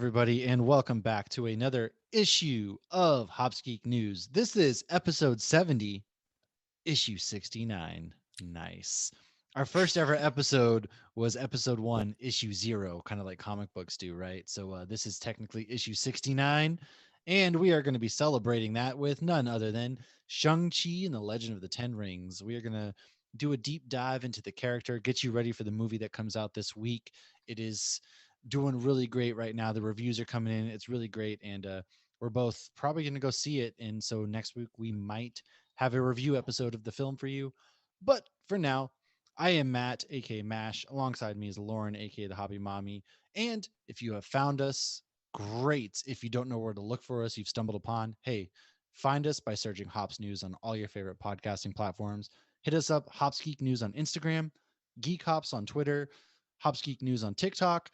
everybody, and welcome back to another issue of Hops Geek News. This is episode 70, issue 69. Nice. Our first ever episode was episode 1, issue 0, kind of like comic books do, right? So this is technically issue 69, and we are going to be celebrating that with none other than Shang-Chi and the Legend of the Ten Rings. We are going to do a deep dive into the character, get you ready for the movie that comes out this week. It is doing really great right now. The reviews are coming in. It's really great. And we're both probably going to go see it. And so next week we might have a review episode of the film for you. But for now, I am Matt, aka Mash. Alongside me is Lauren, aka the Hobby Mommy. And if you have found us, great. If you don't know where to look for us, you've stumbled upon, hey, find us by searching Hops News on all your favorite podcasting platforms. Hit us up, Hops Geek News on Instagram, Geek Hops on Twitter, Hops Geek News on TikTok.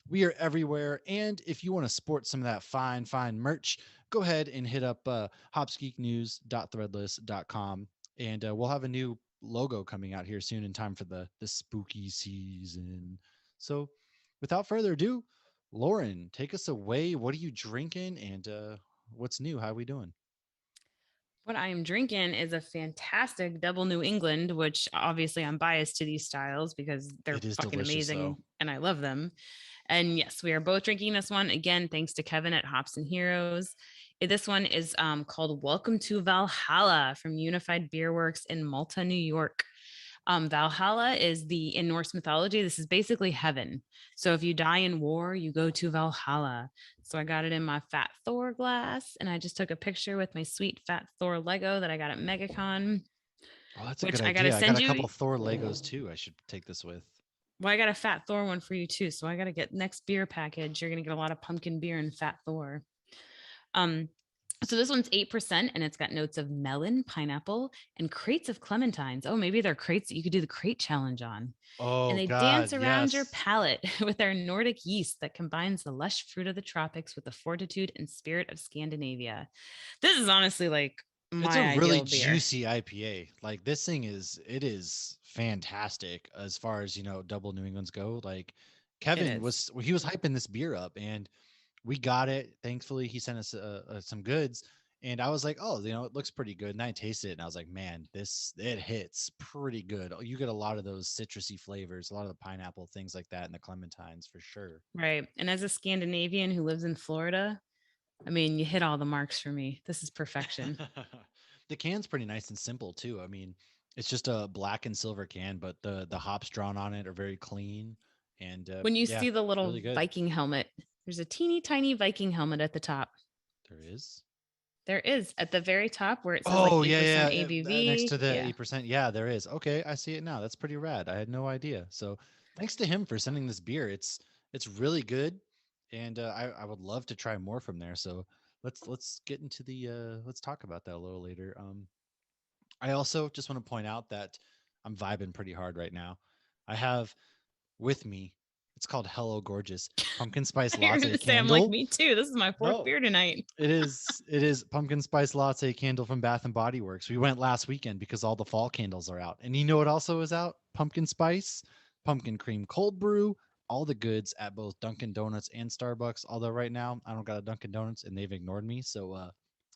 We are everywhere. And if you want to sport some of that fine merch, go ahead and hit up hopsgeeknews.threadless.com. And we'll have a new logo coming out here soon in time for the spooky season. So without further ado, Lauren, take us away. What are you drinking and what's new? How are we doing? What I am drinking is a fantastic double New England, which obviously I'm biased to these styles because they're It is fucking delicious, though. amazing and I love them. And yes, we are both drinking this one again, thanks to Kevin at Hops and Heroes. This one is called Welcome to Valhalla from Unified Beerworks in Malta, New York. Valhalla is in Norse mythology, this is basically heaven. So if you die in war, you go to Valhalla. So I got it in my Fat Thor glass, and I just took a picture with my sweet Fat Thor Lego that I got at MegaCon, Oh, that's a good which I got to idea. I got send a you. couple Thor Legos too. I should take this with. Well, I got a Fat Thor one for you too. So I got to get next beer package. You're going to get a lot of pumpkin beer and Fat Thor. Um, so this one's 8% and it's got notes of melon, pineapple, and crates of clementines. Oh, maybe they're crates that you could do the crate challenge on. And Oh they God, dance around your yes. palate with their Nordic yeast that combines the lush fruit of the tropics with the fortitude and spirit of Scandinavia. This is honestly like It's a my really ideal beer. juicy IPA. Like this thing is fantastic as far as, double New Englands go. Like It Kevin is. was he was hyping this beer up and we got it. Thankfully, he sent us some goods and I was like, "Oh, it looks pretty good." And I tasted it and I was like, "Man, it hits pretty good." You get a lot of those citrusy flavors, a lot of the pineapple things like that and the clementines for sure. Right. And as a Scandinavian who lives in Florida, I mean, you hit all the marks for me. This is perfection. The can's pretty nice and simple too. I mean, it's just a black and silver can, but the hops drawn on it are very clean and When you yeah, see the little really good. Viking helmet, there's a teeny tiny Viking helmet at the top. There is. There is at the very top where it says like Oh yeah, 8% yeah. Next ABV. to the Yeah. 8%. Yeah, there is. Okay, I see it now. That's pretty rad. I had no idea. So thanks to him for sending this beer. It's really good, and I would love to try more from there. So let's get into the let's talk about that a little later. I also just want to point out that I'm vibing pretty hard right now. I have with me, it's called Hello Gorgeous Pumpkin Spice You're Latte gonna say I'm like Candle. me too. This is my fourth No, beer tonight. it is pumpkin spice latte candle from Bath and Body Works. We went last weekend because all the fall candles are out. And you know what also is out? Pumpkin spice, pumpkin cream cold brew, all the goods at both Dunkin' Donuts and Starbucks. Although right now I don't got a Dunkin' Donuts and they've ignored me. So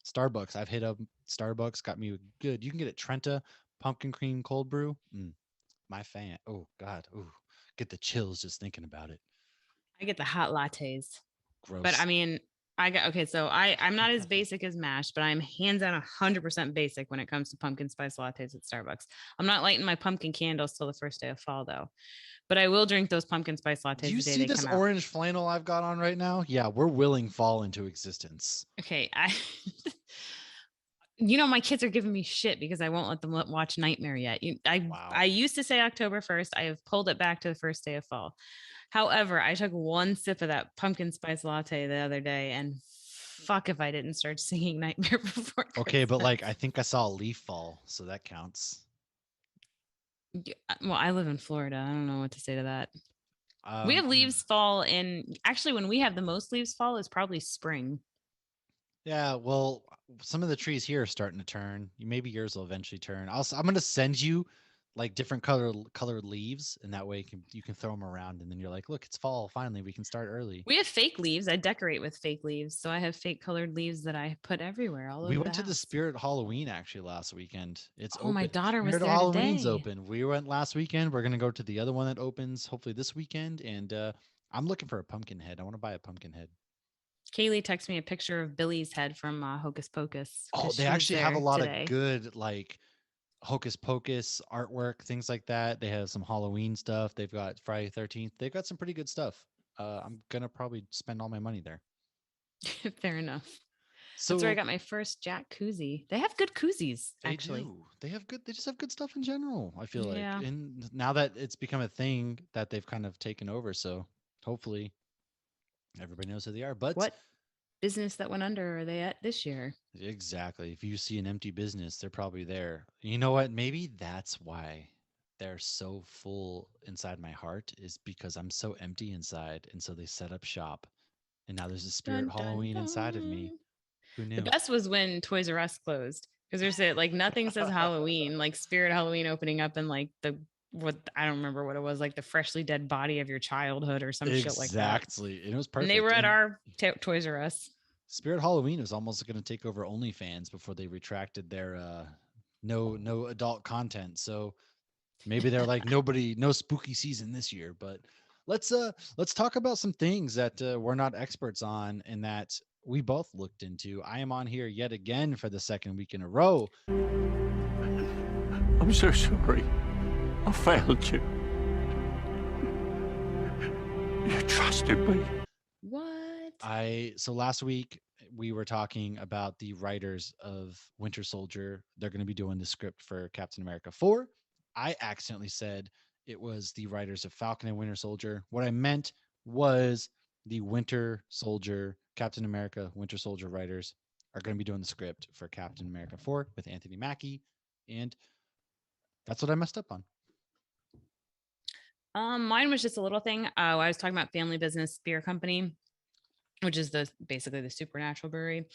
Starbucks, I've hit up Starbucks, got me good. You can get it Trenta pumpkin cream cold brew. My fan. Oh God. Ooh, get the chills just thinking about it. I get the hot lattes. But I Gross. mean, I got okay. So I'm not as basic as Mash, but I'm hands down 100% basic when it comes to pumpkin spice lattes at Starbucks. I'm not lighting my pumpkin candles till the first day of fall though, but I will drink those pumpkin spice Do lattes you the day see they this come out. orange flannel I've got on right now? Yeah, we're willing fall into existence. Okay, you know my kids are giving me shit because I won't let them watch Nightmare yet. I Wow. used to say October 1st. I have pulled it back to the first day of fall. However, I took one sip of that pumpkin spice latte the other day and fuck if I didn't start singing Nightmare Before Okay, but Christmas. like I think I saw a leaf fall, so that counts. Well, I live in Florida. I don't know what to say to that. We have Mm, leaves fall in actually when we have the most leaves fall is probably spring. yeah, well, some of the trees here are starting to turn. Maybe yours will eventually turn. I'm going to send you like different colored leaves, and that way you can throw them around, and then you're like, look, it's fall. Finally, we can start early. We have fake leaves. I decorate with fake leaves. So I have fake colored leaves that I put everywhere all We over the went to the house. Spirit Halloween actually last weekend. It's Oh, my open. daughter was Spirit there Halloween's today. open. We went last weekend. We're gonna go to the other one that opens hopefully this weekend, and I'm looking for a pumpkin head. I want to buy a pumpkin head. Kaylee texted me a picture of Billy's head from Hocus Pocus Oh, because they she was actually have a there lot of today. good like hocus pocus artwork, things like that. They have some Halloween stuff. They've got Friday 13th. They've got some pretty good stuff. I'm gonna probably spend all my money there. Fair enough. That's where I So got my first Jack koozie. They have good koozies, they actually. do. They have good. They just have good stuff in general. I feel like, Yeah. and now that it's become a thing that they've kind of taken over, so hopefully everybody knows who they are. But What business that went under are they at this year? exactly, if you see an empty business, they're probably there. You know what? Maybe that's why they're so full inside my heart is because I'm so empty inside, and so they set up shop, and now there's a spirit Dun dun Halloween inside of me. dun. Who The knew? best was when Toys R Us closed because there's it like nothing says Halloween, like Spirit Halloween opening up and like the what I don't remember what it was, like the freshly dead body of your childhood or some shit like that. Exactly, and it was And they perfect. were at And our Toys R Us. Spirit Halloween was almost going to take over OnlyFans before they retracted their no adult content. So maybe they're like nobody no spooky season this year. But let's talk about some things that we're not experts on and that we both looked into. I am on here yet again for the second week in a row. I'm so sorry. I failed you. You trusted me. What? I so last week we were talking about the writers of Winter Soldier. They're going to be doing the script for Captain America 4. I accidentally said it was the writers of Falcon and Winter Soldier. What I meant was the Winter Soldier, Captain America, Winter Soldier writers are going to be doing the script for Captain America 4 with Anthony Mackie. And that's what I messed up on. Mine was just a little thing. I was talking about Family Business Beer Company, which is the basically the supernatural brewery.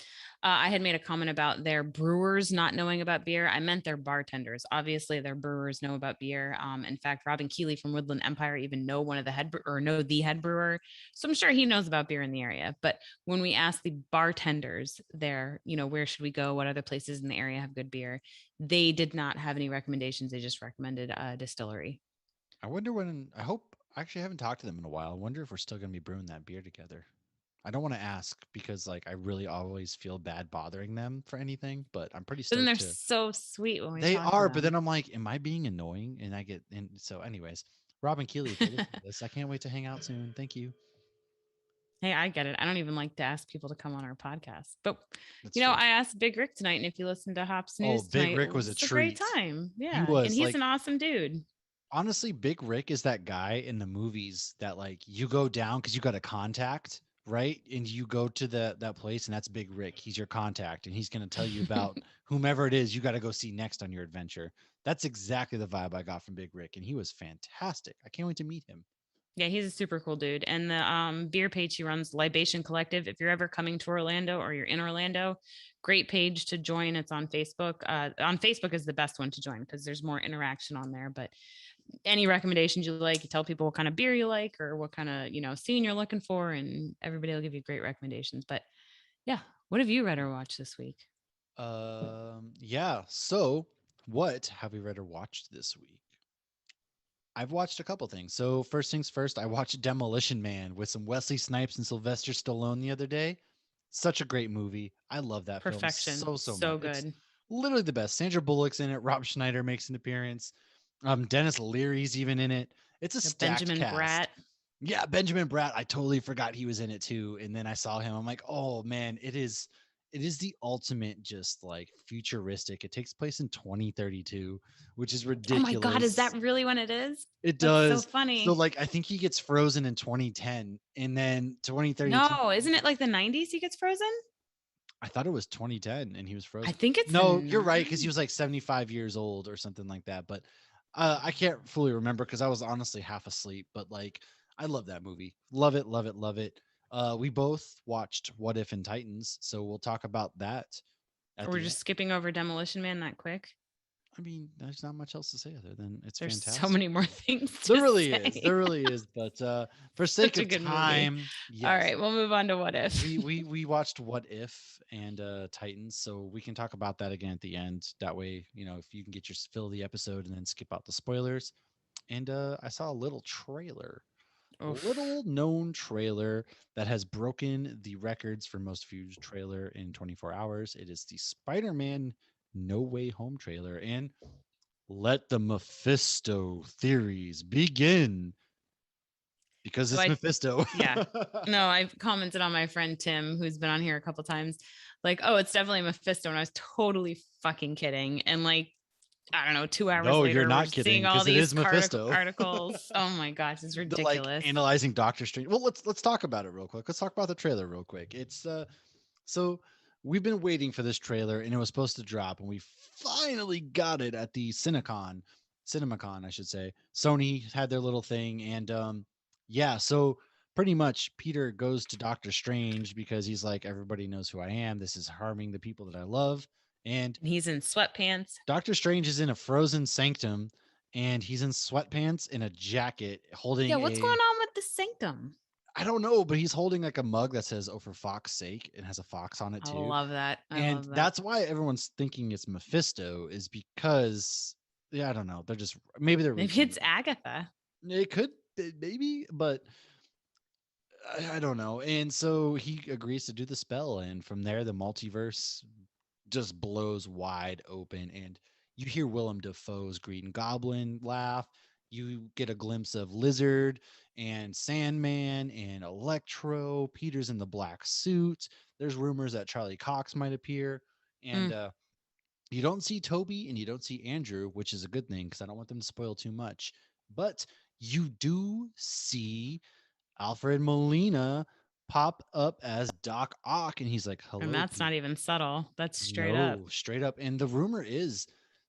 I had made a comment about their brewers not knowing about beer. I meant their bartenders. Obviously, their brewers know about beer. In fact, Robin Keeley from Woodland Empire even know one of the head or know the head brewer, so I'm sure he knows about beer in the area. But when we asked the bartenders there, where should we go? What other places in the area have good beer? They did not have any recommendations. They just recommended a distillery. I wonder when I hope I actually haven't talked to them in a while. I wonder if we're still going to be brewing that beer together. I don't want to ask because like I really always feel bad bothering them for anything, but I'm pretty But then they're stoked to. so sweet when we They talk to are, but then them. I'm like, am I being annoying? And I get and so anyways, Robin Keeley, if you're listening to this, I can't wait to hang out soon. Thank you. Hey, I get it. I don't even like to ask people to come on our podcast. But, That's true. I asked Big Rick tonight. And if you listen to Hops Oh, News Big tonight, it Rick was a was a great treat. time. He Yeah. And was he's an like awesome dude. honestly, Big Rick is that guy in the movies that like you go down because you got a contact, right? And you go to that place, and that's Big Rick. He's your contact, and he's going to tell you about whomever it is you got to go see next on your adventure. That's exactly the vibe I got from Big Rick, and he was fantastic. I can't wait to meet him. Yeah, he's a super cool dude. And the beer page he runs, Libation Collective. If you're ever coming to Orlando or you're in Orlando, great page to join. It's on Facebook. On Facebook is the best one to join because there's more interaction on there. But any recommendations you like, you tell people what kind of beer you like or what kind of scene you're looking for, and everybody will give you great recommendations. But yeah, what have you read or watched this week? Yeah. So, what have we read or watched this week? I've watched a couple things. So first things first, I watched Demolition Man with some Wesley Snipes and Sylvester Stallone the other day. Such a great movie. I love that film Perfection. so much. So It's good. literally the best. Sandra Bullock's in it. Rob Schneider makes an appearance. Dennis Leary's even in it. It's a stacked Benjamin Bratt. cast. Yeah, Benjamin Bratt. I totally forgot he was in it too. And then I saw him. I'm like, oh man, it is the ultimate just like futuristic. It takes place in 2032, which is Oh my God, is that ridiculous. really when it is? It That's so does. So funny. like I think he gets frozen in 2010 and then 2032. No, isn't it like the 90s he gets frozen? I thought it was 2010 and he was I frozen. think it's the No, you're right cuz he nine. was like 75 years old or something like that, but I can't fully remember cuz I was honestly half asleep, but like I love that movie. Love it, love it, love it. We both watched What If and Titans, so we'll talk about that at Or we're the end. just skipping over Demolition Man that quick. I mean, there's not much else to say other than it's There's so fantastic. many more things There to really say. is. There really is. But for sake Such a of good movie. time, All yes. right, we'll move on to What If. We watched What If and Titans, so we can talk about that again at the end. That way, if you can get your fill of the episode and then skip out the spoilers. And I saw a little trailer, a Oof. little known trailer that has broken the records for most viewed trailer in 24 hours. It is the Spider-Man No Way Home trailer, and let the Mephisto theories begin because So it's I Mephisto. Yeah. No, I've commented on my friend Tim, who's been on here a couple times, like, oh, it's definitely Mephisto. And I was totally fucking kidding. And like, I don't know, 2 hours No, you're later, we're not kidding seeing all because it these is Mephisto. articles. Oh my gosh, it's The, like ridiculous. analyzing Doctor Strange. Well, let's talk about it real quick. Let's talk about the trailer real quick. It's so we've been waiting for this trailer and it was supposed to drop and we finally got it at the CinemaCon, I should say. Sony had their little thing and yeah, so pretty much Peter goes to Doctor Strange because he's like, everybody knows who I am. This is harming the people that I love. And And he's in sweatpants. Doctor Strange is in a frozen sanctum and he's in sweatpants and a jacket holding Yeah, what's going on with the sanctum? I don't know, but he's holding like a mug that says "Oh, for Fox's sake" and has a fox on it I too. love that. And that's why everyone's thinking it's Mephisto, is because I don't know. They're just maybe they're Maybe it's Agatha. It could maybe, but I don't know. And so he agrees to do the spell, and from there the multiverse just blows wide open, and you hear Willem Dafoe's Green Goblin laugh. You get a glimpse of Lizard and Sandman and Electro. Peter's in the black suit. There's rumors that Charlie Cox might appear, and you don't see Toby and you don't see Andrew, which is a good thing because I don't want them to spoil too much. But you do see Alfred Molina pop up as Doc Ock, and he's like, "Hello." And that's not even subtle. That's straight up. No, straight up. And the rumor is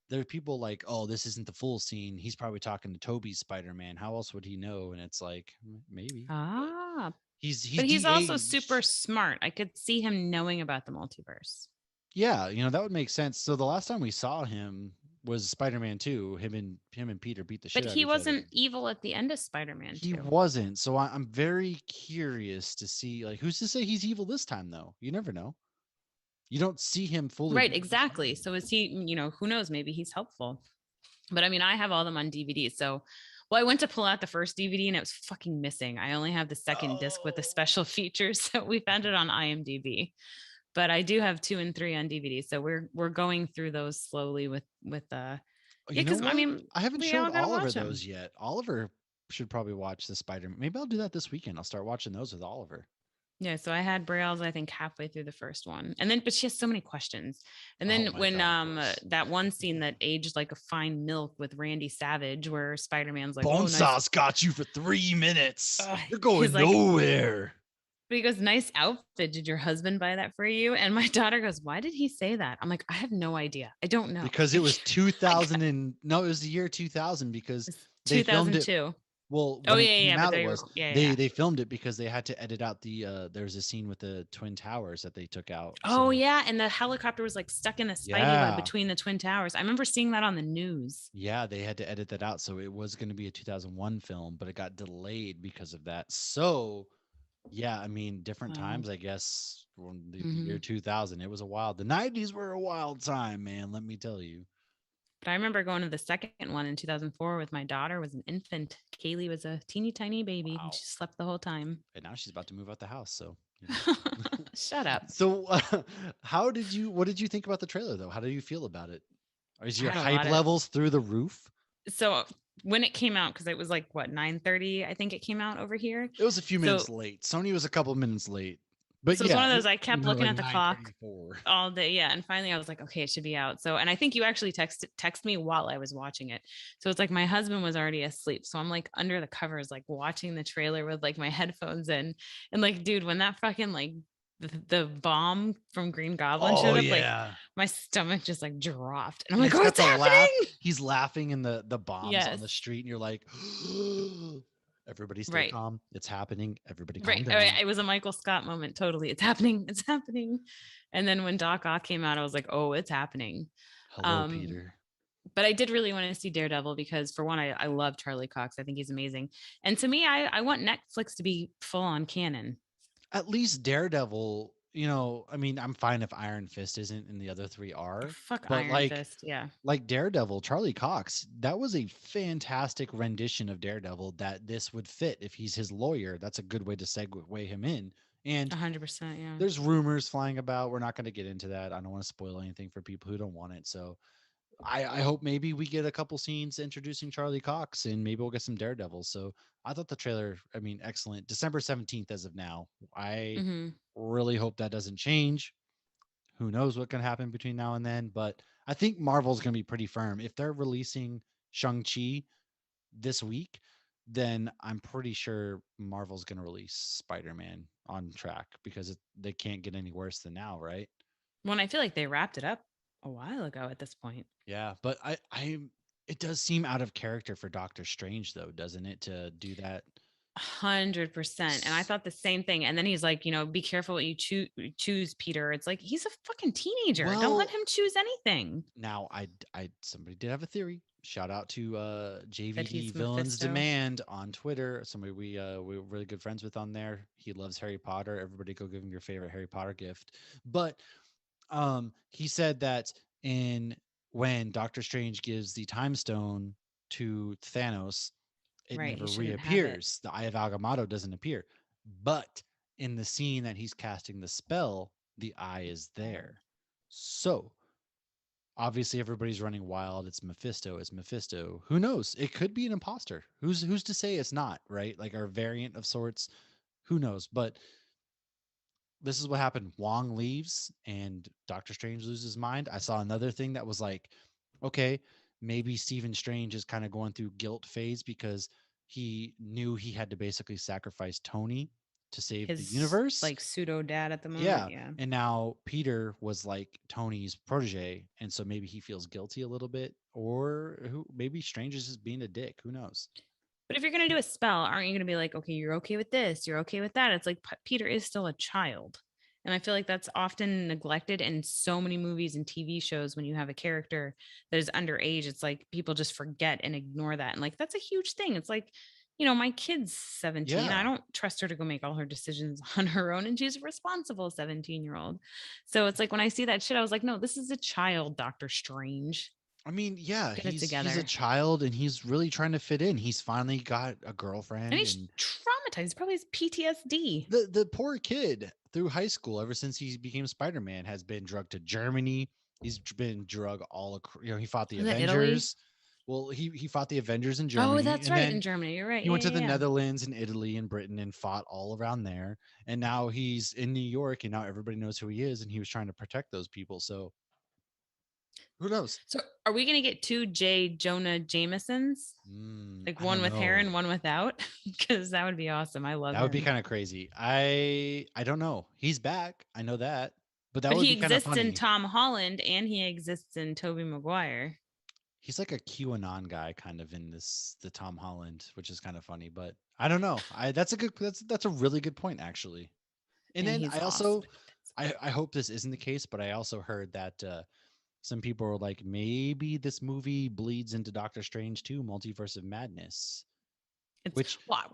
there are people like, "Oh, this isn't the full scene. He's probably talking to Toby's Spider-Man. How else would he know?" And it's like, maybe. Ah, He's but he's also de-aged. super smart. I could see him knowing about the multiverse. Yeah, that would make sense. So the last time we saw him was Spider-Man 2. Him and Peter beat the shit But out he of each wasn't other. evil at the end of Spider-Man 2. He wasn't. So I'm very curious to see, like, who's to say he's evil this time, though? You never know. You don't see him fully. Right, exactly. So is he, who knows? Maybe he's helpful. But I mean, I have all them on DVD. So, well, I went to pull out the first DVD and it was fucking missing. I only have the second disc with the special features. So we found it on IMDb. But I do have 2 and 3 on DVD. So we're going through those slowly with yeah, because I mean, I haven't we all showed gotta Oliver watch 'em. those yet. Oliver should probably watch the Spider-Man. Maybe I'll do that this weekend. I'll start watching those with Oliver. Yeah, so I had Braille's, I think, halfway through the first one. And then, but she has so many questions. And then Oh my when God, that one scene that aged like a fine milk with Randy Savage, where Spider-Man's like, Bone oh, nice. Sauce got you for 3 minutes. You're going he's like- nowhere. But he goes, nice outfit. Did your husband buy that for you? And my daughter goes, why did he say that? I'm like, I have no idea. I don't know. Because it was 2000 and no, it was the year 2000 because they filmed it. 2002. Well, Oh when it yeah, came yeah. out, But it was they filmed it because they had to edit out the there's a scene with the Twin Towers that they took out. Oh So, yeah, and the helicopter was like stuck in the Spidey Yeah. web between the Twin Towers. I remember seeing that on the news. yeah, they had to edit that out. So it was going to be a 2001 film, but it got delayed because of that. So yeah, I mean, different Wow. times, I guess. When the year 2000, it was a wild. The 90s were a wild time, man. Let me tell you. But I remember going to the second one in 2004 with my daughter, was an infant. Kaylee was a teeny tiny baby. Wow. And she slept the whole time. And now she's about to move out the house. So, Shut up. so what did you think about the trailer though? How do you feel about it? Is your I had a hype lot of- levels through the roof? So when it came out, because it was like what 9:30, I think it came out over here. It was a few minutes late. Sony was a couple minutes late. But So yeah, it's one of those, I kept looking like at the clock 9:34. all day. Yeah. And finally I was like, okay, it should be out. So, and I think you actually text me while I was watching it. So it's like my husband was already asleep. So I'm like under the covers, like watching the trailer with like my headphones in. And like, dude, when that fucking like the bomb from Green Goblin showed up, like my stomach just like dropped. And I'm like, He's got what's the happening? laugh. He's laughing in the bombs on Yes. the street, and you're like, everybody stay Right. calm. It's happening. Everybody calm Right. down. It was a Michael Scott moment. Totally. It's happening. It's happening. And then when Doc Ock came out, I was like, oh, it's happening. Hello, Peter. But I did really want to see Daredevil because, for one, I love Charlie Cox. I think he's amazing. And to me, I want Netflix to be full on canon. At least Daredevil, I mean, I'm fine if Iron Fist isn't and the other three are, Fuck but Iron Fist. Yeah. like Daredevil, Charlie Cox, that was a fantastic rendition of Daredevil that this would fit if he's his lawyer. That's a good way to segue him in. And 100%. Yeah. there's rumors flying about. We're not going to get into that. I don't want to spoil anything for people who don't want it. So I hope maybe we get a couple scenes introducing Charlie Cox and maybe we'll get some Daredevil. So I thought the trailer, I mean, excellent. December 17th as of now. I Mm-hmm. really hope that doesn't change. Who knows what can happen between now and then, but I think Marvel's going to be pretty firm. If they're releasing Shang-Chi this week, then I'm pretty sure Marvel's going to release Spider-Man on track because they can't get any worse than now, right? Well, I feel like they wrapped it up a while ago at this point. Yeah, but it does seem out of character for Doctor Strange though, doesn't it, to do that? 100%. And I thought the same thing. And then he's like, be careful what you choose, Peter. It's like, he's a fucking teenager. Don't let Well, him choose anything. now I somebody did have a theory. Shout out to That JVD he's Villains Mephisto. Demand on Twitter. Somebody we're really good friends with on there. He loves Harry Potter. Everybody go give him your favorite Harry Potter gift. But he said that in when Doctor Strange gives the time stone to Thanos, it Right. He never shouldn't have it. reappears. The Eye of Agamotto doesn't appear. But in the scene that he's casting the spell, the eye is there. So obviously everybody's running wild. It's Mephisto. It's Mephisto. Who knows? It could be an imposter. Who's to say it's not, right? Like our variant of sorts. Who knows? But this is what happened. Wong leaves and Doctor Strange loses his mind. I saw another thing that was like, okay, maybe Stephen Strange is kind of going through guilt phase because he knew he had to basically sacrifice Tony to save the His universe. like pseudo dad at the moment. Yeah. Yeah. And now Peter was like Tony's protege. And so maybe he feels guilty a little bit. Or maybe Strange is just being a dick. Who knows? But if you're going to do a spell, aren't you going to be like, okay, you're okay with this, you're okay with that? It's like Peter is still a child. And I feel like that's often neglected in so many movies and TV shows. When you have a character that is underage, it's like people just forget and ignore that. And like, that's a huge thing. It's like, my kid's 17. Yeah. I don't trust her to go make all her decisions on her own. And she's a responsible 17-year-old. So it's like, when I see that shit, I was like, no, this is a child, Doctor Strange. I mean, yeah, Get it he's together. a child and he's really trying to fit in. He's finally got a girlfriend And he's traumatized. Probably has PTSD. the poor kid through high school ever since he became Spider-Man has been drugged to Germany. He's been drugged he fought the Was it Italy? Avengers. Well, he fought the Avengers in Germany. Oh, that's and right. then In Germany. You're right. he went to the Yeah. Netherlands and Italy and Britain and fought all around there. And now he's in New York and now everybody knows who he is and he was trying to protect those people. So who knows? So are we going to get two J. Jonah Jamesons? Like I one don't with hair and know. one without? Because that would be awesome. I love That would be him. kind of crazy. I don't know. He's back. I know that. But that But would he be kind of exists funny. in Tom Holland and he exists in Tobey Maguire. He's like a QAnon guy kind of in the Tom Holland, which is kind of funny, but I don't know. That's a really good point actually. And then he's I also awesome. I hope this isn't the case, but I also heard that some people were like maybe this movie bleeds into Doctor Strange 2 Multiverse of Madness. Which what?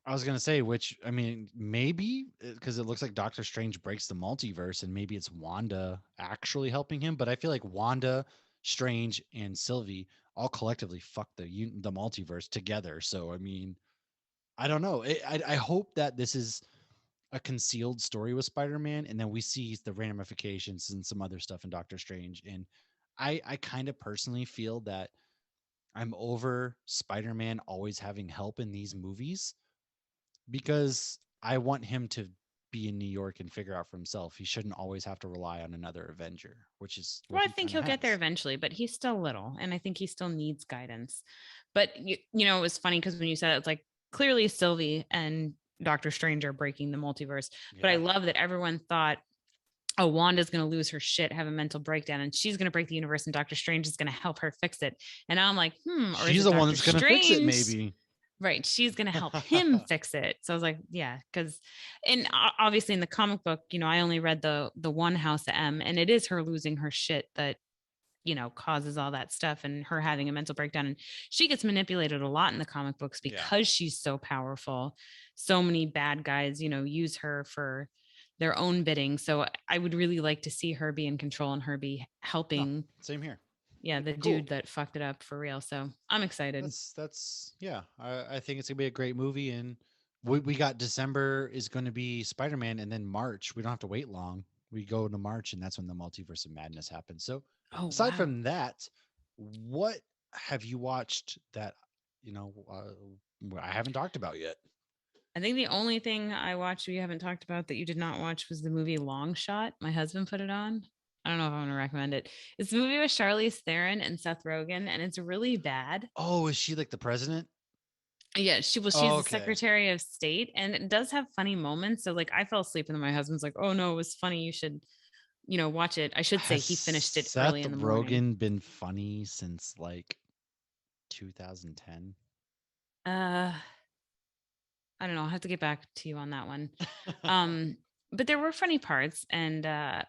I was gonna say, which I mean, maybe because it looks like Doctor Strange breaks the multiverse, and maybe it's Wanda actually helping him. But I feel like Wanda, Strange, and Sylvie all collectively fuck the multiverse together. So I mean, I don't know. I hope that this is a concealed story with Spider-Man, and then we see the ramifications and some other stuff in Doctor Strange. And I kind of personally feel that I'm over Spider-Man always having help in these movies because I want him to be in New York and figure out for himself. He shouldn't always have to rely on another Avenger, which is what Well, I think he'll get there eventually, but he's still little, and I think he still needs guidance. But it was funny because when you said it, it's like clearly Sylvie and Doctor Strange are breaking the multiverse. Yeah. But I love that everyone thought, oh, Wanda's going to lose her shit, have a mental breakdown, and she's going to break the universe, and Doctor Strange is going to help her fix it. And now I'm like, or she's the one that's going to fix it, maybe. Right. She's going to help him fix it. So I was like, yeah, because, and obviously in the comic book, I only read the one House of M, and it is her losing her shit that causes all that stuff and her having a mental breakdown. And she gets manipulated a lot in the comic books Yeah. because she's so powerful. So many bad guys, use her for their own bidding. So I would really like to see her be in control and her be No, helping, same here. yeah, the Cool. dude that fucked it up for real. So I'm excited. That's yeah. I think it's gonna be a great movie, and we got December is going to be Spider Man, and then March we don't have to wait long. We go to March, and that's when the Multiverse of Madness happens. So Oh aside wow. from that, what have you watched that you know I haven't talked about yet? I think the only thing I watched we haven't talked about that you did not watch was the movie Long Shot. My husband put it on. I don't know if I'm gonna recommend it. It's a movie with Charlize Theron and Seth Rogen, and it's really bad. Oh, is she like the president? Yeah, she's Oh, the okay. Secretary of State, and it does have funny moments. So like I fell asleep, and then my husband's like, "Oh no, it was funny. You should, watch it." I should say Has he finished it Seth early in the morning. Rogen been funny since like 2010? Uh, I don't know. I'll have to get back to you on that one. Um, but there were funny parts, and it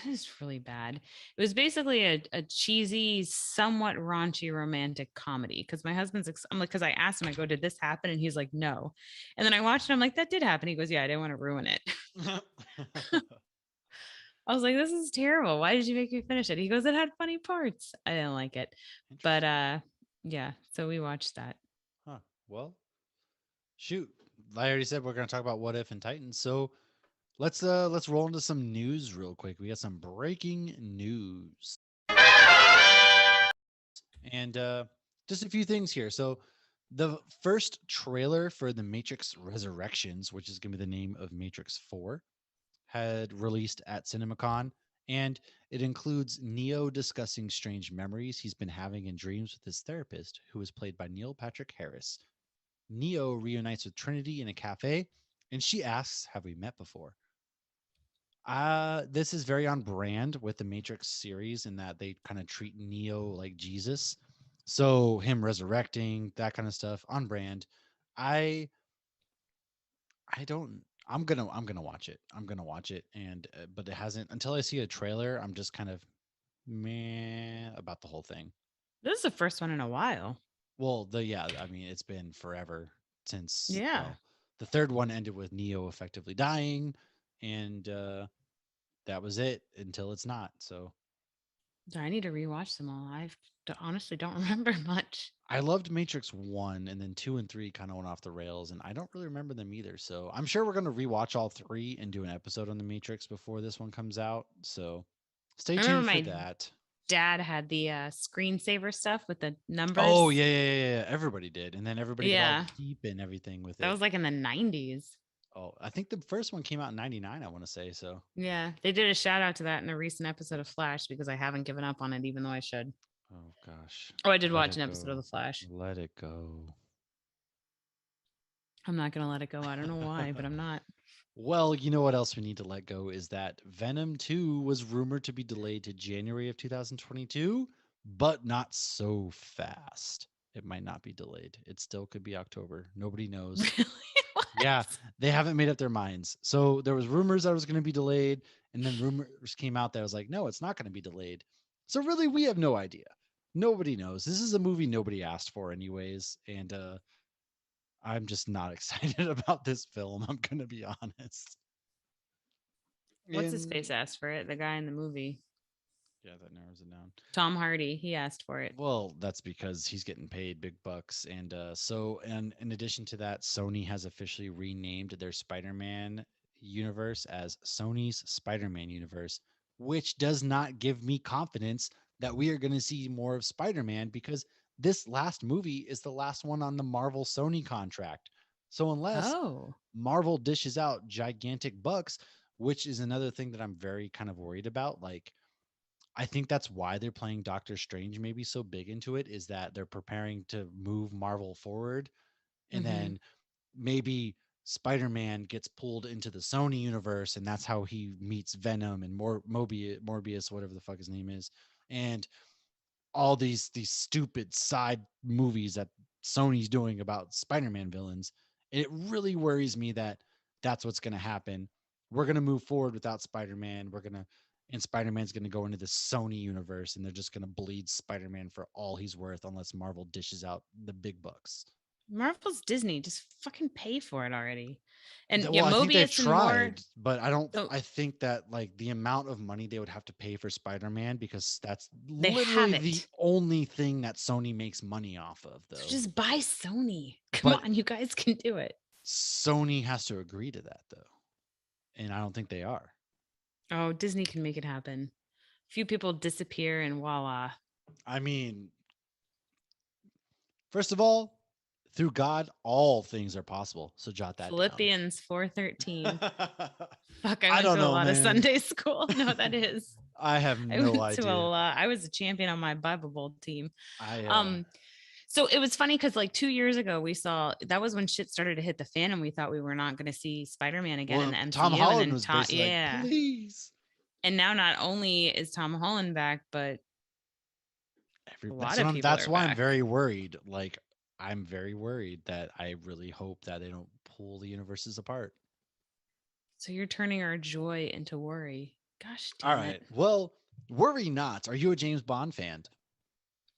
was really bad. It was basically a cheesy, somewhat raunchy romantic comedy. Because my husband's, I'm like, because I asked him, I go, "Did this happen?" And he's like, "No." And then I watched it. I'm like, "That did happen." He goes, "Yeah, I didn't want to ruin it." I was like, "This is terrible. Why did you make me finish it?" He goes, "It had funny parts." I didn't like it, but Interesting. yeah. So we watched that. Huh. Well, shoot. I already said we're going to talk about What If and Titans. So let's roll into some news real quick. We got some breaking news. And just a few things here. So the first trailer for The Matrix Resurrections, which is going to be the name of Matrix 4, had released at CinemaCon, and it includes Neo discussing strange memories he's been having in dreams with his therapist, who is played by Neil Patrick Harris. Neo reunites with Trinity in a cafe, and she asks, "Have we met before?" This is very on brand with the Matrix series in that they kind of treat Neo like Jesus. So him resurrecting, that kind of stuff, on brand. I I don't. I'm gonna watch it. I'm gonna watch it, and but it hasn't until I see a trailer. I'm just kind of meh about the whole thing. This is the first one in a while. Well, the yeah, I mean, it's been forever since Yeah. well, the third one ended with Neo effectively dying, and that was it until it's not. So I need to rewatch them all. Honestly don't remember much. I loved Matrix 1, and then 2 and 3 kind of went off the rails, and I don't really remember them either. So I'm sure we're going to rewatch all three and do an episode on the Matrix before this one comes out. So stay I remember tuned for my that. dad had the screensaver stuff with the Oh, numbers. yeah, yeah, yeah, yeah. Everybody did. And then everybody could all Yeah. keep and everything with That it. was like in the 90s. Oh, I think the first one came out in 99, I want to say. So, Yeah. They did a shout out to that in a recent episode of Flash because I haven't given up on it, even though I should. oh gosh. Oh, I did Let watch it an episode of go. The Flash. Let it go. I'm not going to let it go. I don't know why, but I'm not. Well, you know what else we need to let go is that Venom 2 was rumored to be delayed to January of 2022, but not so fast. It might not be delayed. It still could be October. Nobody knows. Really? What? Yeah, they haven't made up their minds. So there was rumors that it was going to be delayed, and then rumors came out that was like, no, it's not going to be delayed. So really, we have no idea. Nobody knows. This is a movie nobody asked for, anyways, and I'm just not excited about this film. I'm going to be honest. What's his And face asked for it? The guy in the movie. yeah, that narrows it down. Tom Hardy. He asked for it. Well, that's because he's getting paid big bucks. And and in addition to that, Sony has officially renamed their Spider-Man universe as Sony's Spider-Man universe, which does not give me confidence that we are going to see more of Spider-Man because this last movie is the last one on the Marvel Sony contract. So unless Oh. Marvel dishes out gigantic bucks, which is another thing that I'm very kind of worried about, like I think that's why they're playing Doctor Strange maybe so big into it is that they're preparing to move Marvel forward, and Mm-hmm. then maybe Spider-Man gets pulled into the Sony universe and that's how he meets Venom and Morbius, whatever the fuck his name is. And all these stupid side movies that Sony's doing about Spider-Man villains. It really worries me that that's what's going to happen. We're going to move forward without Spider-Man. We're going to and Spider-Man's going to go into the Sony universe, and they're just going to bleed Spider-Man for all he's worth unless Marvel dishes out the big bucks. Marvel's Disney. Just fucking pay for it already. And Well, I think they've Mobius and more. tried, but I don't. Oh, I think that like the amount of money they would have to pay for Spider-Man, because that's They literally the haven't. only thing that Sony makes money off of, so though. just buy Sony. Come But on, you guys can do it. Sony has to agree to that, though, and I don't think they are. Oh, Disney can make it happen. A few people disappear and voila. I mean, first of all, through God, all things are possible. So jot that Philippians 4:13. down. Fuck, I I went don't to a know, lot of man. Sunday school. No, that is. I have I no went to idea. a lot. I was a champion on my Bible Bowl team. I So it was funny because like 2 years ago we saw that was when shit started to hit the fan and we thought we were not going to see Spider-Man again in the MCU. Tom Holland and then was basically like, please. And now not only is Tom Holland back, but a lot of people That's are why I'm back. very worried. Like, I'm very worried that I really hope that they don't pull the universes apart. So you're turning our joy into worry. Gosh damn All right. it. Well, worry not. Are you a James Bond fan?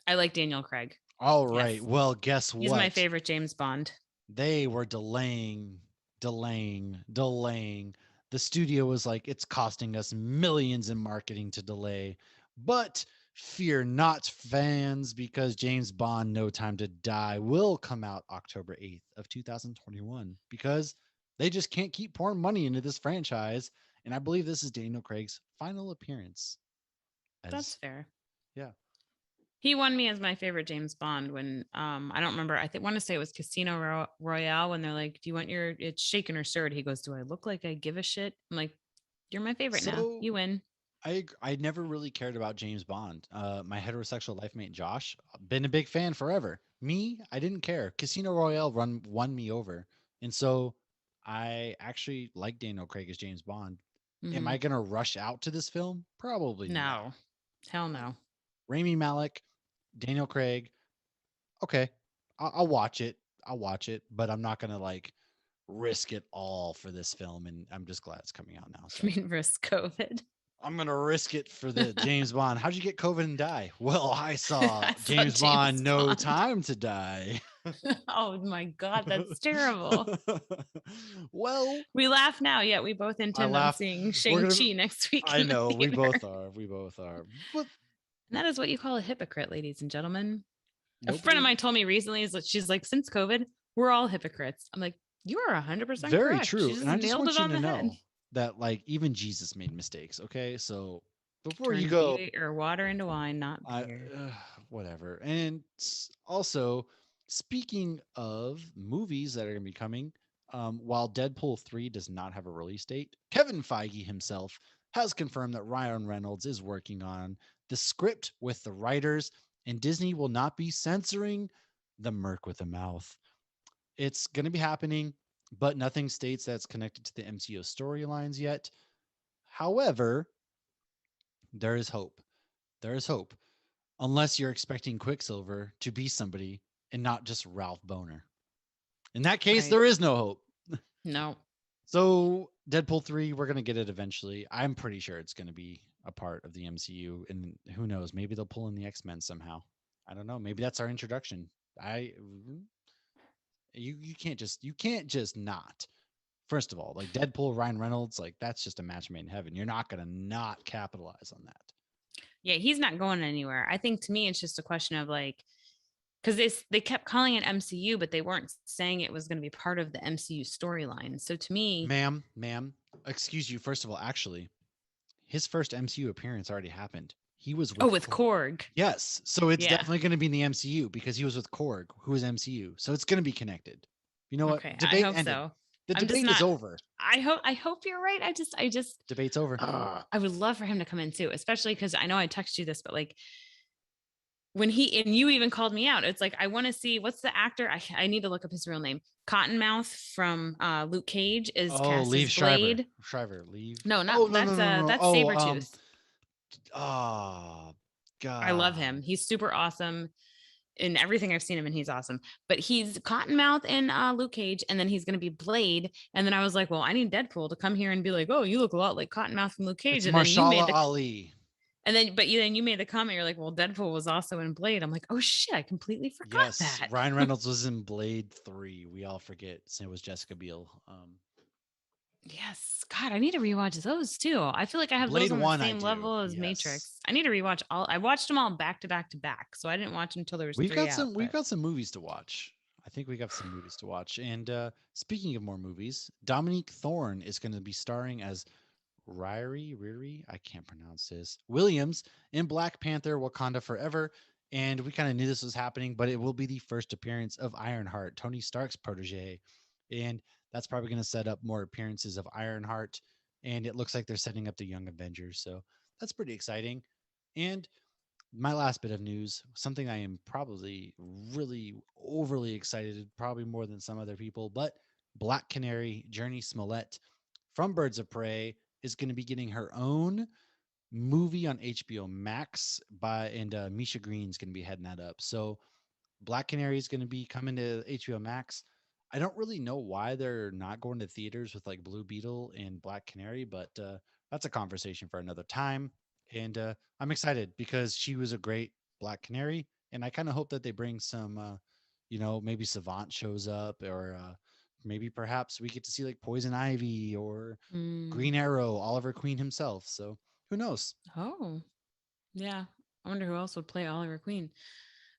I like Daniel Craig. All right. Yes. Well, guess what? He's my favorite James Bond. They were delaying. The studio was like, it's costing us millions in marketing to delay. But fear not, fans, because James Bond No Time to Die will come out October 8th of 2021, because they just can't keep pouring money into this franchise. And I believe this is Daniel Craig's final appearance. That's fair. Yeah. He won me as my favorite James Bond when I don't remember. I want to say it was Casino Royale when they're like, "Do you want it's shaken or stirred?" He goes, "Do I look like I give a shit?" I'm like, "You're my favorite now. You win." I never really cared about James Bond. My heterosexual life mate Josh, been a big fan forever. Me, I didn't care. Casino Royale won me over, and so I actually like Daniel Craig as James Bond. Am I gonna rush out to this film? Probably no. not. Hell no. Rami Malek, Daniel Craig. Okay, I'll watch it. But I'm not gonna like risk it all for this film. And I'm just glad it's coming out now. So. You mean risk COVID? I'm gonna risk it for the James Bond. How'd you get COVID and die? Well, I saw James Bond No Time to Die. Oh my God, that's terrible. Well, we laugh now, yet we both intend on seeing Shang-Chi next week. I know, we both are. But and that is what you call a hypocrite, ladies and gentlemen. A friend of mine told me recently is that she's like, since COVID, we're all hypocrites. I'm like, you are 100% very correct. true. And I just want you to know head. that like even Jesus made mistakes. Okay, so before you go, or water into wine, not beer. Whatever. And also, speaking of movies that are going to be coming, while Deadpool 3 does not have a release date, Kevin Feige himself has confirmed that Ryan Reynolds is working on the script with the writers, and Disney will not be censoring the Merc with a Mouth. It's going to be happening, but nothing states that it's connected to the MCU storylines yet. However, there is hope. There is hope. Unless you're expecting Quicksilver to be somebody and not just Ralph Boner. In that case, there is no hope. No. So Deadpool 3, we're going to get it eventually. I'm pretty sure it's going to be a part of the MCU. And who knows, maybe they'll pull in the X-Men somehow. I don't know. Maybe that's our introduction. You can't just not. First of all, like Deadpool, Ryan Reynolds, like that's just a match made in heaven. You're not going to not capitalize on that. Yeah, he's not going anywhere. I think to me, it's just a question of like, because they kept calling it MCU, but they weren't saying it was going to be part of the MCU storyline. So to me, ma'am, excuse you. First of all, actually, his first MCU appearance already happened. He was with Korg. Yes, so it's definitely going to be in the MCU because he was with Korg, who is MCU. So it's going to be connected. You know what? Okay, Debate I hope ended. so. The debate is over. I hope you're right. I just debate's over. I would love for him to come in too, especially because I know I texted you this, but like when you even called me out, it's like I want to see what's the actor. I need to look up his real name. Cottonmouth from Luke Cage is cast as Blade. Shriver, leave. No, not that's Sabretooth. Oh God, I love him. He's super awesome. in everything I've seen him in, he's awesome. But he's Cottonmouth in Luke Cage, and then he's going to be Blade. And then I was like, well, I need Deadpool to come here and be like, oh, you look a lot like Cottonmouth from Luke Cage. It's And then you made Marshala the Ali. and then then you made the comment. You're like, well, Deadpool was also in Blade. I'm like, oh shit, I completely forgot Yes, that. Ryan Reynolds was in Blade 3. We all forget. So it was Jessica Biel. Yes, God, I need to rewatch those too. I feel like I have Blade those on the 1 I same do. level as Yes. Matrix. I need to rewatch all. I watched them all back to back to back, so I didn't watch them until there was We've 3 got out. some we've but- got some movies to watch. I think we got some movies to watch. And speaking of more movies, Dominique Thorne is going to be starring as Riri, I can't pronounce this, Williams in Black Panther Wakanda Forever. And we kind of knew this was happening, but it will be the first appearance of Ironheart, Tony Stark's protege. And that's probably going to set up more appearances of Ironheart. And it looks like they're setting up the Young Avengers. So that's pretty exciting. And my last bit of news, something I am probably really overly excited, probably more than some other people, but Black Canary, Journey Smollett from Birds of Prey is going to be getting her own movie on HBO Max and Misha Green's going to be heading that up. So Black Canary is going to be coming to HBO Max. I don't really know why they're not going to theaters with like Blue Beetle and Black Canary, but that's a conversation for another time. And I'm excited because she was a great Black Canary, and I kind of hope that they bring some, maybe Savant shows up, or maybe perhaps we get to see like Poison Ivy or Mm. Green Arrow, Oliver Queen himself. So who knows? Oh, yeah. I wonder who else would play Oliver Queen.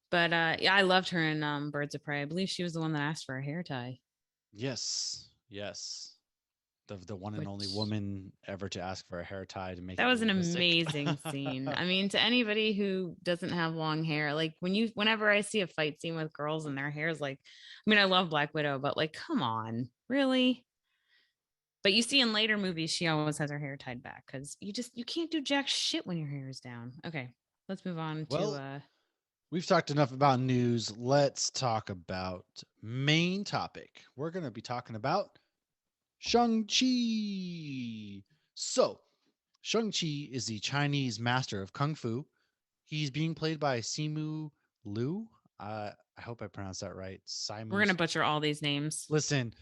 But yeah, I loved her in Birds of Prey. I believe she was the one that asked for a hair tie. Yes, yes. The one and only Which- woman ever to ask for a hair tie to make That it was an realistic. amazing scene. I mean, to anybody who doesn't have long hair, like whenever I see a fight scene with girls and their hair is like, I mean, I love Black Widow, but like, come on, really? But you see in later movies, she always has her hair tied back because you can't do jack shit when your hair is down. Okay, let's move on Well, to We've talked enough about news. Let's talk about main topic. We're going to be talking about Shang-Chi. So, Shang-Chi is the Chinese master of Kung Fu. He's being played by Simu Liu. I hope I pronounced that right. we're gonna butcher all these names. Listen,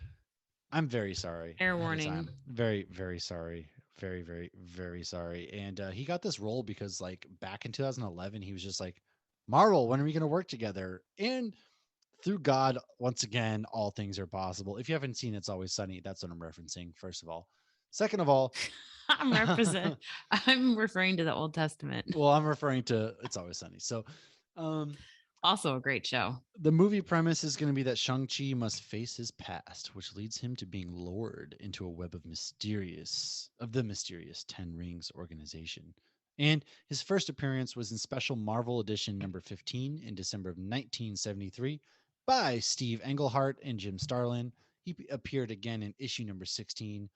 I'm very sorry. Fair ahead of warning. time. Very, very sorry. Very, very, very sorry. And he got this role because, like, back in 2011, he was just like, Marvel, when are we going to work together? And through God, once again, all things are possible. If you haven't seen It's Always Sunny, that's what I'm referencing, first of all. Second of all, I'm referring to the Old Testament. well, I'm referring to It's Always Sunny. So, Also a great show. the movie premise is going to be that Shang-Chi must face his past, which leads him to being lured into a web of the mysterious Ten Rings organization. And his first appearance was in Special Marvel Edition number 15 in December of 1973 by Steve Englehart and Jim Starlin. He appeared again in issue number 16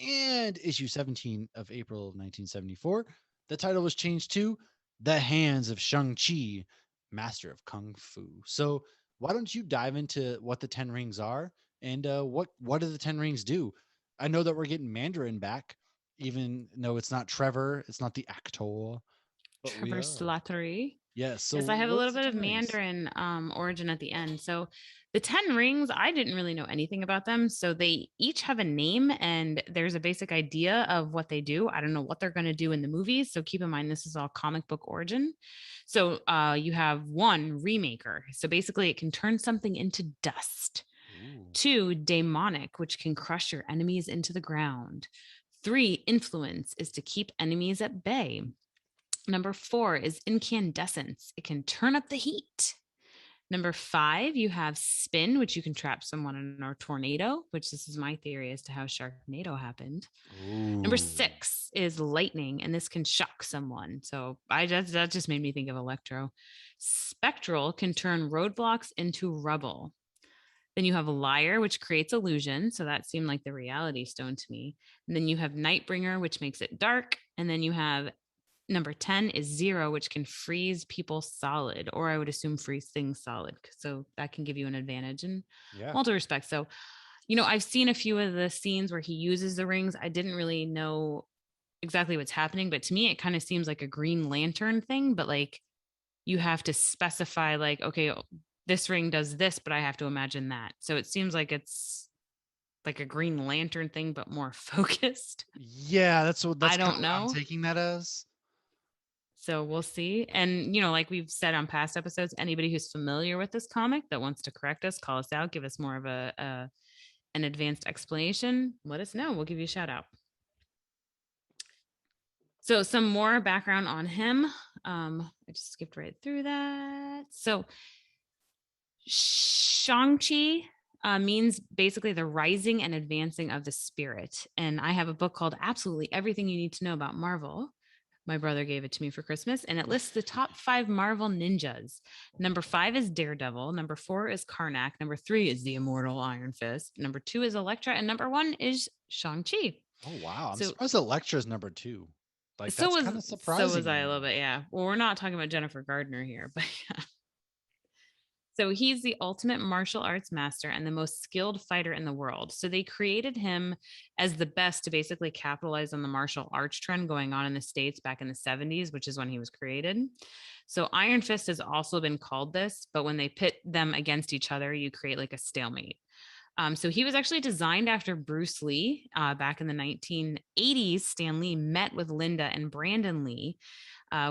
and issue 17 of April of 1974. The title was changed to The Hands of Shang-Chi, Master of Kung Fu. So why don't you dive into what the Ten Rings are and what do the Ten Rings do? I know that we're getting Mandarin back, even though it's not Trevor, it's not the actor. But we Trevor are. Slattery. Yes. So Yes, I have a what's little the bit of 10 Rings? Mandarin origin at the end. So the 10 rings, I didn't really know anything about them. So they each have a name and there's a basic idea of what they do. I don't know what they're going to do in the movies. So keep in mind, this is all comic book origin. So you have one, Remaker. So basically it can turn something into dust. Ooh. 2, Demonic, which can crush your enemies into the ground. 3, Influence is to keep enemies at bay. Number 4 is Incandescence. It can turn up the heat. Number 5, you have Spin, which you can trap someone in a tornado, which this is my theory as to how Sharknado happened. Number Ooh. 6 is Lightning, and this can shock someone. So that just made me think of Electro. Spectral can turn roadblocks into rubble. Then you have Liar, which creates illusion. So that seemed like the reality stone to me. And then you have Nightbringer, which makes it dark. And then you have number 10 is Zero, which can freeze people solid, or I would assume freeze things solid. So that can give you an advantage in Yeah. multiple respects. So, I've seen a few of the scenes where he uses the rings. I didn't really know exactly what's happening, but to me, it kind of seems like a Green Lantern thing, but like you have to specify like, okay, this ring does this, but I have to imagine that. So it seems like it's like a Green Lantern thing, but more focused. Yeah, that's I kind of don't what I'm know. taking that as. So we'll see. And, like we've said on past episodes, anybody who's familiar with this comic that wants to correct us, call us out, give us more of an advanced explanation, let us know. We'll give you a shout out. So some more background on him. I just skipped right through that. So Shang-Chi means basically the rising and advancing of the spirit. And I have a book called Absolutely Everything You Need to Know About Marvel. My brother gave it to me for Christmas, and it lists the top 5 Marvel ninjas. Number 5 is Daredevil. Number 4 is Karnak. Number 3 is the immortal Iron Fist. Number 2 is Elektra. And number 1 is Shang-Chi. Oh wow, I'm So surprised Elektra's number 2. Like so that's kind was of so was surprising I me a little bit, almost. yeah. Well, we're not talking about Jennifer Gardner here, but yeah. So he's the ultimate martial arts master and the most skilled fighter in the world. So they created him as the best to basically capitalize on the martial arts trend going on in the States back in the 70s, which is when he was created. So Iron Fist has also been called this, but when they pit them against each other, you create like a stalemate. So he was actually designed after Bruce Lee back in the 1980s. Stan Lee met with Linda and Brandon Lee,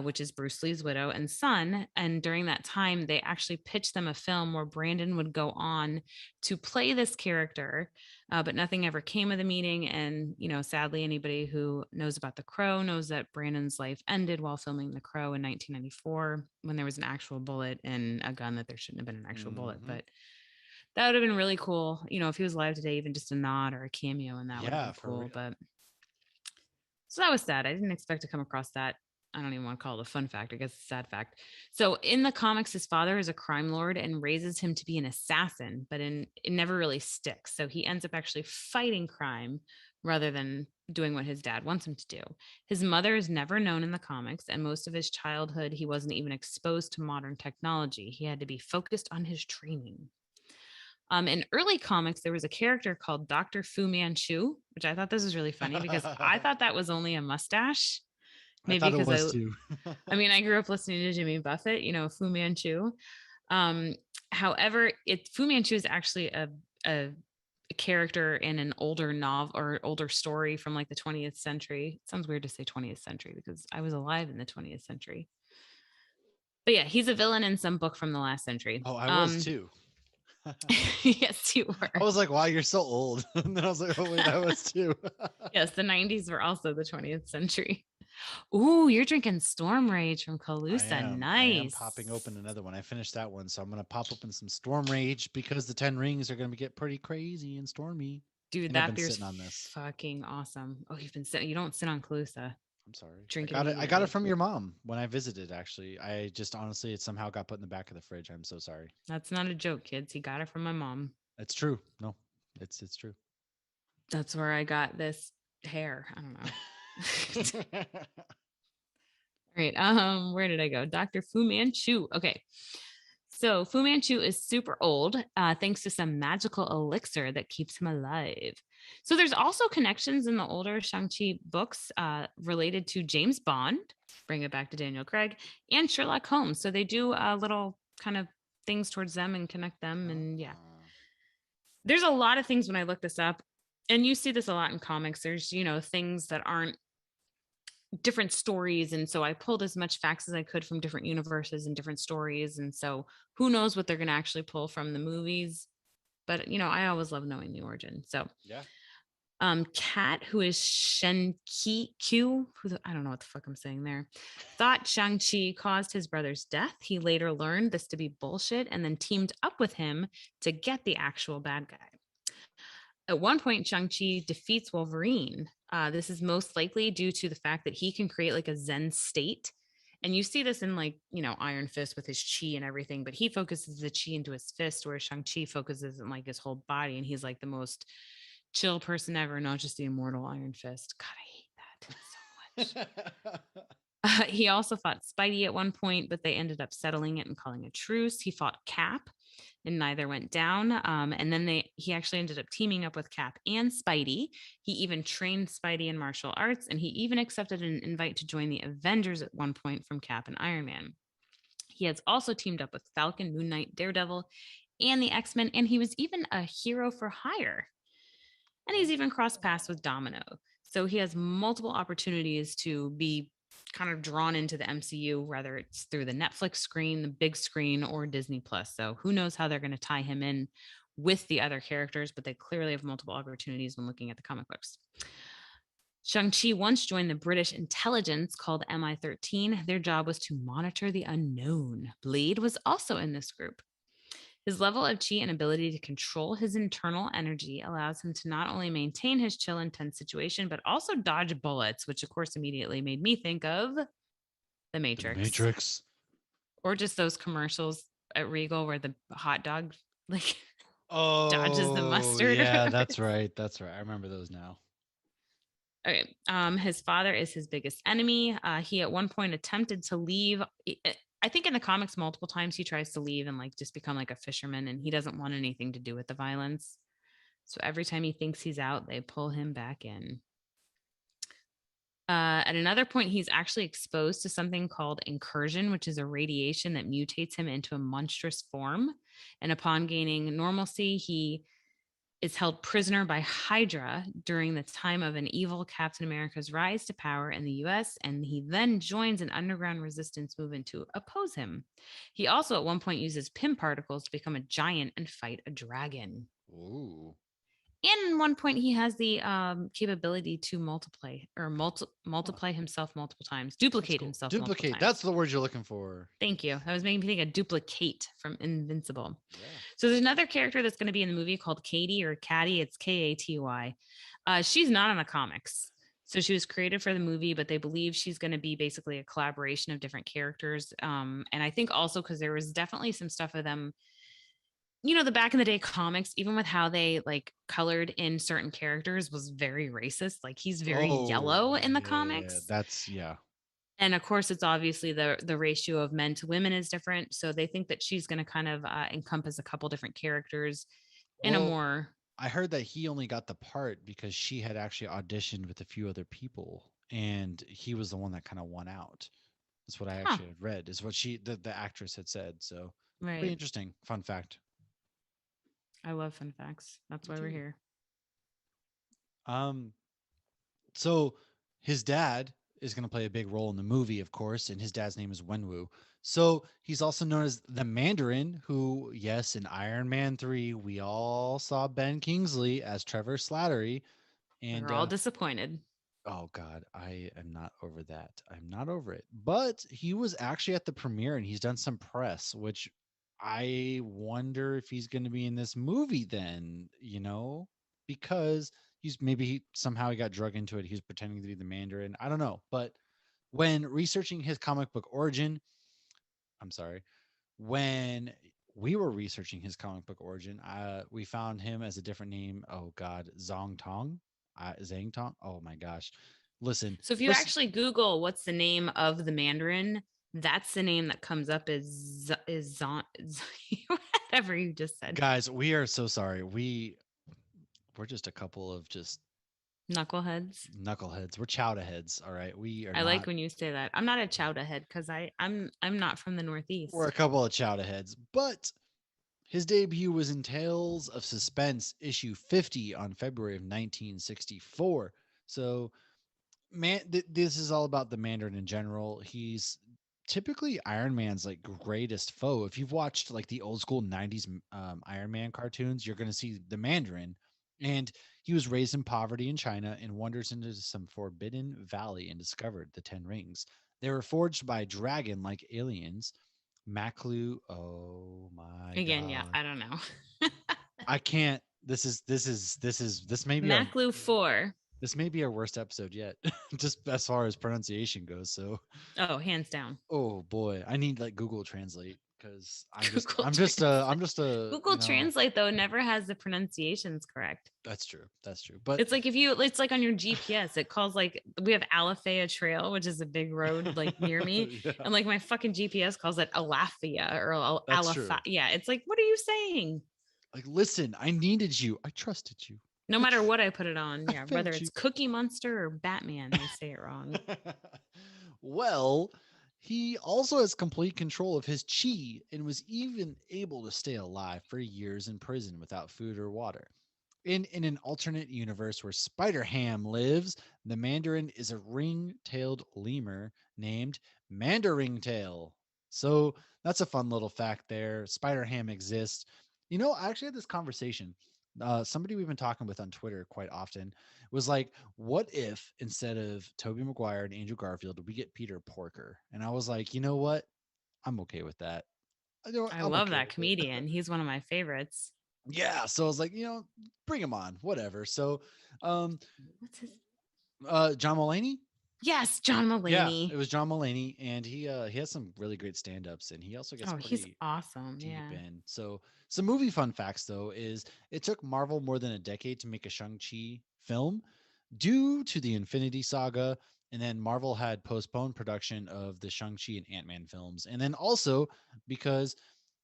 which is Bruce Lee's widow and son. And during that time, they actually pitched them a film where Brandon would go on to play this character, but nothing ever came of the meeting. And, sadly, anybody who knows about The Crow knows that Brandon's life ended while filming The Crow in 1994 when there was an actual bullet in a gun that there shouldn't have been an actual bullet. But that would have been really cool, if he was alive today, even just a nod or a cameo, and that would have Yeah, been for cool. real. But so that was sad. I didn't expect to come across that. I don't even want to call it a fun fact. I guess it's a sad fact. So in the comics, his father is a crime lord and raises him to be an assassin, but it never really sticks. So he ends up actually fighting crime rather than doing what his dad wants him to do. His mother is never known in the comics, and most of his childhood, he wasn't even exposed to modern technology. He had to be focused on his training. In early comics, there was a character called Dr. Fu Manchu, which I thought this was really funny because I thought that was only a mustache. I Maybe thought it because was too. I grew up listening to Jimmy Buffett, Fu Manchu. Um, However, Fu Manchu is actually a character in an older novel or older story from like the 20th century. It sounds weird to say 20th century because I was alive in the 20th century. But yeah, he's a villain in some book from the last century. Oh, I was too. Yes, you were. I was like, wow, you're so old. And then I was like, oh, wait, I was too. Yes, the 90s were also the 20th century. Ooh, you're drinking Storm Rage from Calusa. I am Nice. popping open another one. I finished that one. So I'm going to pop open some Storm Rage because the 10 rings are going to get pretty crazy and stormy. Dude, And I've that been beer's sitting on this. fucking awesome. Oh, you've been sitting. You don't sit on Calusa. I'm sorry. Drink I got immediately. it from your mom when I visited, actually. I just honestly, it somehow got put in the back of the fridge. I'm so sorry. That's not a joke, kids. He got it from my mom. It's true. No, it's true. That's where I got this hair. I don't know. All right. Where did I go? Dr. Fu Manchu. Okay. So Fu Manchu is super old, thanks to some magical elixir that keeps him alive. So there's also connections in the older Shang-Chi books related to James Bond, bring it back to Daniel Craig, and Sherlock Holmes. So they do little kind of things towards them and connect them. And yeah, there's a lot of things when I look this up, and you see this a lot in comics. There's, things that aren't different stories, and so I pulled as much facts as I could from different universes and different stories, and so who knows what they're going to actually pull from the movies, but I always love knowing the origin. So yeah. Kat, who is Shen-Ki Q, I don't know what the fuck I'm saying there, thought Shang-Chi caused his brother's death. He later learned this to be bullshit and then teamed up with him to get the actual bad guy. At one point, Shang-Chi defeats Wolverine. This is most likely due to the fact that he can create like a Zen state. And you see this in like, Iron Fist with his chi and everything, but he focuses the chi into his fist, whereas Shang-Chi focuses in like his whole body. And he's like the most chill person ever, not just the immortal Iron Fist. God, I hate that so much. He also fought Spidey at one point, but they ended up settling it and calling a truce. He fought Cap, and neither went down. And then he actually ended up teaming up with Cap and Spidey. He even trained Spidey in martial arts, and he even accepted an invite to join the Avengers at one point from Cap and Iron Man. He has also teamed up with Falcon, Moon Knight, Daredevil, and the X-Men, and he was even a hero for hire. And he's even crossed paths with Domino. So he has multiple opportunities to be kind of drawn into the MCU, whether it's through the Netflix screen, the big screen, or Disney Plus. So who knows how they're going to tie him in with the other characters, but they clearly have multiple opportunities when looking at the comic books. Shang-Chi once joined the British intelligence called MI13. Their job was to monitor the unknown. Blade was also in this group. His level of chi and ability to control his internal energy allows him to not only maintain his chill, intense situation, but also dodge bullets, which of course immediately made me think of The Matrix. The Matrix. Or just those commercials at Regal where the hot dog like dodges the Oh, mustard. yeah, that's right. That's right. I remember those now. Okay. His father is his biggest enemy. He at one point attempted to leave. I think in the comics, multiple times he tries to leave and like just become like a fisherman, and he doesn't want anything to do with the violence. So every time he thinks he's out, they pull him back in. At another point, he's actually exposed to something called incursion, which is a radiation that mutates him into a monstrous form. And upon gaining normalcy, he is held prisoner by Hydra during the time of an evil Captain America's rise to power in the US, and he then joins an underground resistance movement to oppose him. He also at one point uses Pym particles to become a giant and fight a dragon. Ooh. And at one point, he has the capability to multiply himself multiple times, duplicate Cool. himself. Duplicate. That's the word you're looking for. Thank you. That was making me think of duplicate from Invincible. Yeah. So there's another character that's going to be in the movie called Katie or Caddy. It's Katy. She's not in the comics. So she was created for the movie, but they believe she's going to be basically a collaboration of different characters. And I think also because there was definitely some stuff of them, you know, the back in the day comics, even with how they like colored in certain characters was very racist. Like he's very yellow in the comics. That's And of course, it's obviously the ratio of men to women is different. So they think that she's going to kind of encompass a couple different characters in a more. I heard that he only got the part because she had actually auditioned with a few other people, and he was the one that kind of won out. That's what I actually had read. Is what the actress had said. So pretty interesting. Fun fact. I love fun facts. That's why we're here. So his dad is going to play a big role in the movie, of course, and his dad's name is Wenwu. So he's also known as the Mandarin, who, yes, in Iron Man 3, we all saw Ben Kingsley as Trevor Slattery. And we're all disappointed. Oh, God, I am not over that. I'm not over it. But he was actually at the premiere, and he's done some press, which I wonder if he's going to be in this movie then, you know, because somehow he got drug into it. He's pretending to be the Mandarin. I don't know. But when researching his comic book origin, when we were researching his comic book origin, we found him as a different name. Oh God, Zhang Tong. Oh my gosh. Listen. So if you actually Google what's the name of the Mandarin, that's the name that comes up is whatever you just said. Guys, we are so sorry. We're just a couple of just knuckleheads. We're chowder heads. All right. I like when you say that. I'm not a chowder head because I'm not from the Northeast. We're a couple of chowder heads, but his debut was in Tales of Suspense issue 50 on February of 1964. So this is all about the Mandarin in general. He's typically Iron Man's like greatest foe. If you've watched like the old school 90s Iron Man cartoons, you're going to see the Mandarin. And he was raised in poverty in China and wanders into some forbidden valley and discovered the 10 rings. They were forged by dragon-like aliens. Maklu, oh my Again, God. yeah, I don't know. I can't. This may be Maklu 4. This may be our worst episode yet, just as far as pronunciation goes. So, hands down. Oh boy, I need like Google Translate because I'm just a Google Translate though never has the pronunciations correct. That's true. But it's like it's like on your GPS, it calls like we have Alafaya Trail, which is a big road like near me, yeah. And like my fucking GPS calls it Alafia or Alafia. Yeah, it's like, what are you saying? Like, listen, I needed you. I trusted you. No matter what I put it on, yeah, whether it's Cookie Monster or Batman, they say it wrong. Well, He also has complete control of his chi and was even able to stay alive for years in prison without food or water. In an alternate universe where Spider Ham lives, the Mandarin is a ring-tailed lemur named Mandaringtail. So that's a fun little fact there. Spider Ham exists. You know, I actually had this conversation. Somebody we've been talking with on Twitter quite often was like, "What if instead of Tobey Maguire and Andrew Garfield, we get Peter Porker?" And I was like, "You know what? I'm okay with that. I I'm love okay that with it." comedian. He's one of my favorites. Yeah, so I was like, bring him on, whatever. So, um, What's his? John Mulaney. Yes, John Yeah, it Mulaney. was John Mulaney, and he has some really great stand-ups, and he also gets Oh, he's pretty awesome. deep Yeah. in. So, some movie fun facts though is it took Marvel more than a decade to make a Shang-Chi film due to the Infinity Saga, and then Marvel had postponed production of the Shang-Chi and Ant-Man films, and then also because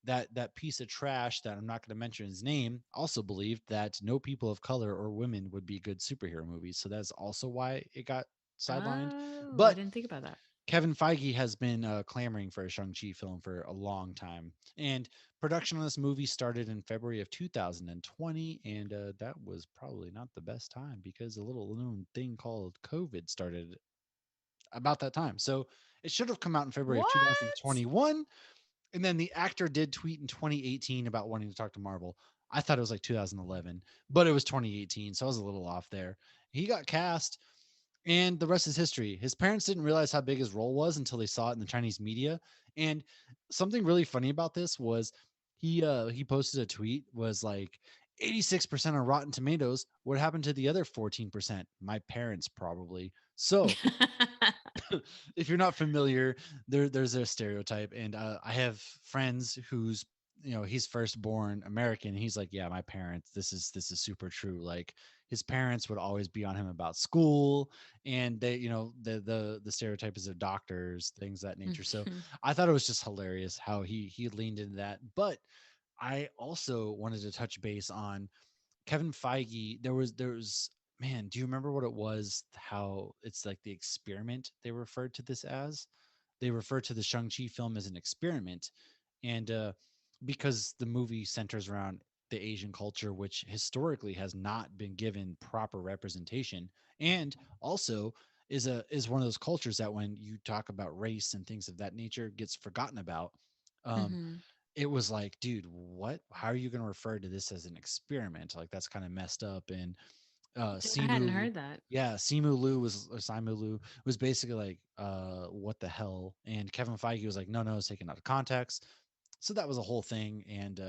that piece of trash that I'm not going to mention his name also believed that no people of color or women would be good superhero movies. So that's also why it got sidelined. Oh, I But didn't think about that. Kevin Feige has been clamoring for a Shang-Chi film for a long time. And production on this movie started in February of 2020. And that was probably not the best time because a little known thing called COVID started about that time. So it should have come out in February of What? 2021, and then the actor did tweet in 2018 about wanting to talk to Marvel. I thought it was like 2011, but it was 2018, so I was a little off there. He got cast, and the rest is history. His parents didn't realize how big his role was until they saw it in the Chinese media. And something really funny about this was he posted a tweet was like 86% on Rotten Tomatoes. What happened to the other 14%? My parents probably. So if you're not familiar, there's a stereotype, and I have friends who's he's firstborn American. He's like, yeah, my parents. This is super true. Like his parents would always be on him about school, and they, the stereotype is of doctors, things of that nature. So I thought it was just hilarious how he leaned into that. But I also wanted to touch base on Kevin Feige. There was man, do you remember what it was? How it's like the experiment they referred to this as? They refer to the Shang-Chi film as an experiment. And because the movie centers around the Asian culture, which historically has not been given proper representation, and also is one of those cultures that when you talk about race and things of that nature gets forgotten about. Um, Mhm. it was like, dude, what? How are you going to refer to this as an experiment? Like that's kind of messed up. And I hadn't Simu, heard that. yeah, Simu Liu was or Simu Liu was basically like, what the hell? And Kevin Feige was like, no, it's taken out of context. So that was a whole thing. And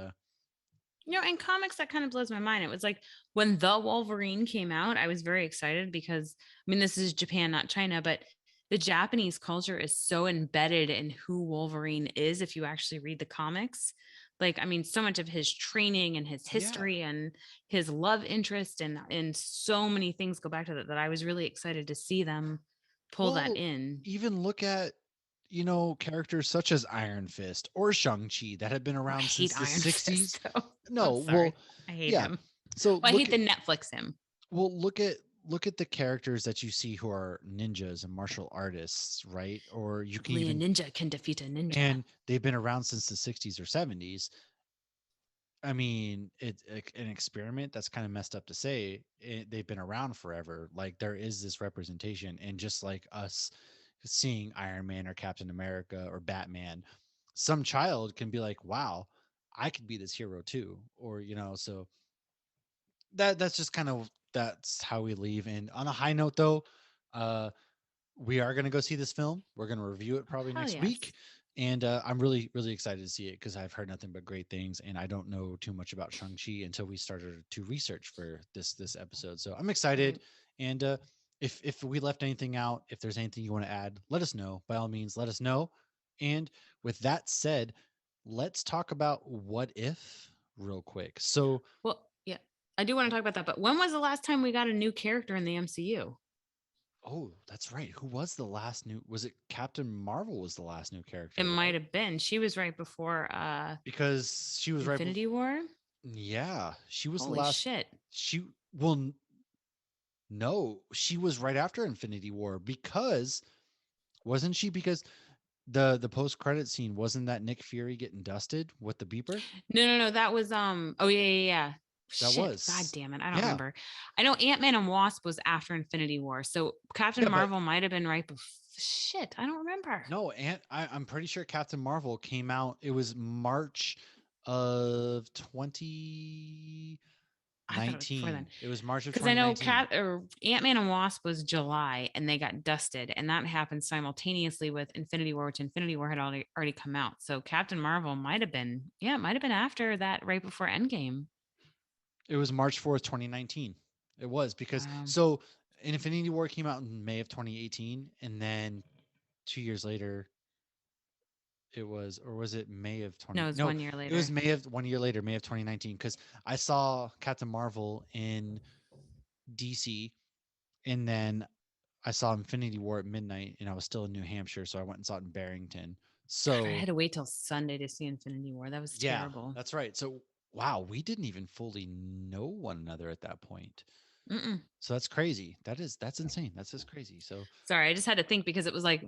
In comics, that kind of blows my mind. It was like when The Wolverine came out, I was very excited because, I mean, this is Japan, not China, but the Japanese culture is so embedded in who Wolverine is if you actually read the comics. Like, I mean, so much of his training and his yeah, history and his love interest and so many things go back to that I was really excited to see them pull that well, in. even look at characters such as Iron Fist or Shang-Chi that have been Oh, I around since hate the Iron 60s. Fist though. I'm No, sorry. well, I hate yeah. him. So Well, I hate the Netflix him. look at the characters that you see who are ninjas and martial artists, right? Or you can Only a even ninja can defeat a ninja. and they've been around since the 60s or 70s. I mean, it's an experiment. That's kind of messed up to say. They've been around forever. Like there is this representation, and just like us seeing Iron Man or Captain America or Batman, some child can be like, "Wow, I could be this hero too," or so that's just kind of that's how we leave. And on a high note, though, uh, we are going to go see this film. We're going to review it Oh, probably hell next yes. week. And I'm really, really excited to see it because I've heard nothing but great things. And I don't know too much about Shang-Chi until we started to research for this episode. So I'm excited. Right. And if we left anything out, if there's anything you want to add, let us know. By all means, let us know. And with that said, let's talk about what if real quick. So, Well, yeah. I do want to talk about that, but when was the last time we got a new character in the MCU? oh, that's right. Who was the last new? Was it Captain Marvel was the last new It character, might right? have been. She was right before Because she was right. Infinity War. Yeah, she was the Holy last. shit. She well, no, she was right after Infinity War because wasn't she? Because The post credit scene, wasn't that Nick Fury getting dusted with the beeper? No. That was oh yeah. That Shit. God was. damn it. I don't Yeah. remember. I know Ant-Man and Wasp was after Infinity War. So Captain Yeah, but Marvel might have been right before. Shit. I don't remember. no, I'm pretty sure Captain Marvel came out. It was March of I thought it was before then. 2019. It was March of Because I know 2019. Ant-Man and Wasp was July and they got dusted. And that happened simultaneously with Infinity War, which Infinity War had already come out. So Captain Marvel might have been, yeah, it might have been after that, right before Endgame. It was March 4th, 2019. It was because Um, so Infinity War came out in May of 2018, and then 2 years later, it was, or was it May of no, 20? it was No, 1 year it was later. May of 1 year later, May of 2019. Because I saw Captain Marvel in DC, and then I saw Infinity War at midnight, and I was still in New Hampshire, so I went and saw it in Barrington. God, I So had to wait till Sunday to see Infinity War. That was yeah, terrible. that's right. So wow, we didn't even fully know one another at that point. Mm-mm. So that's crazy. That's insane. That's just crazy. So Sorry, I just had to think because it was like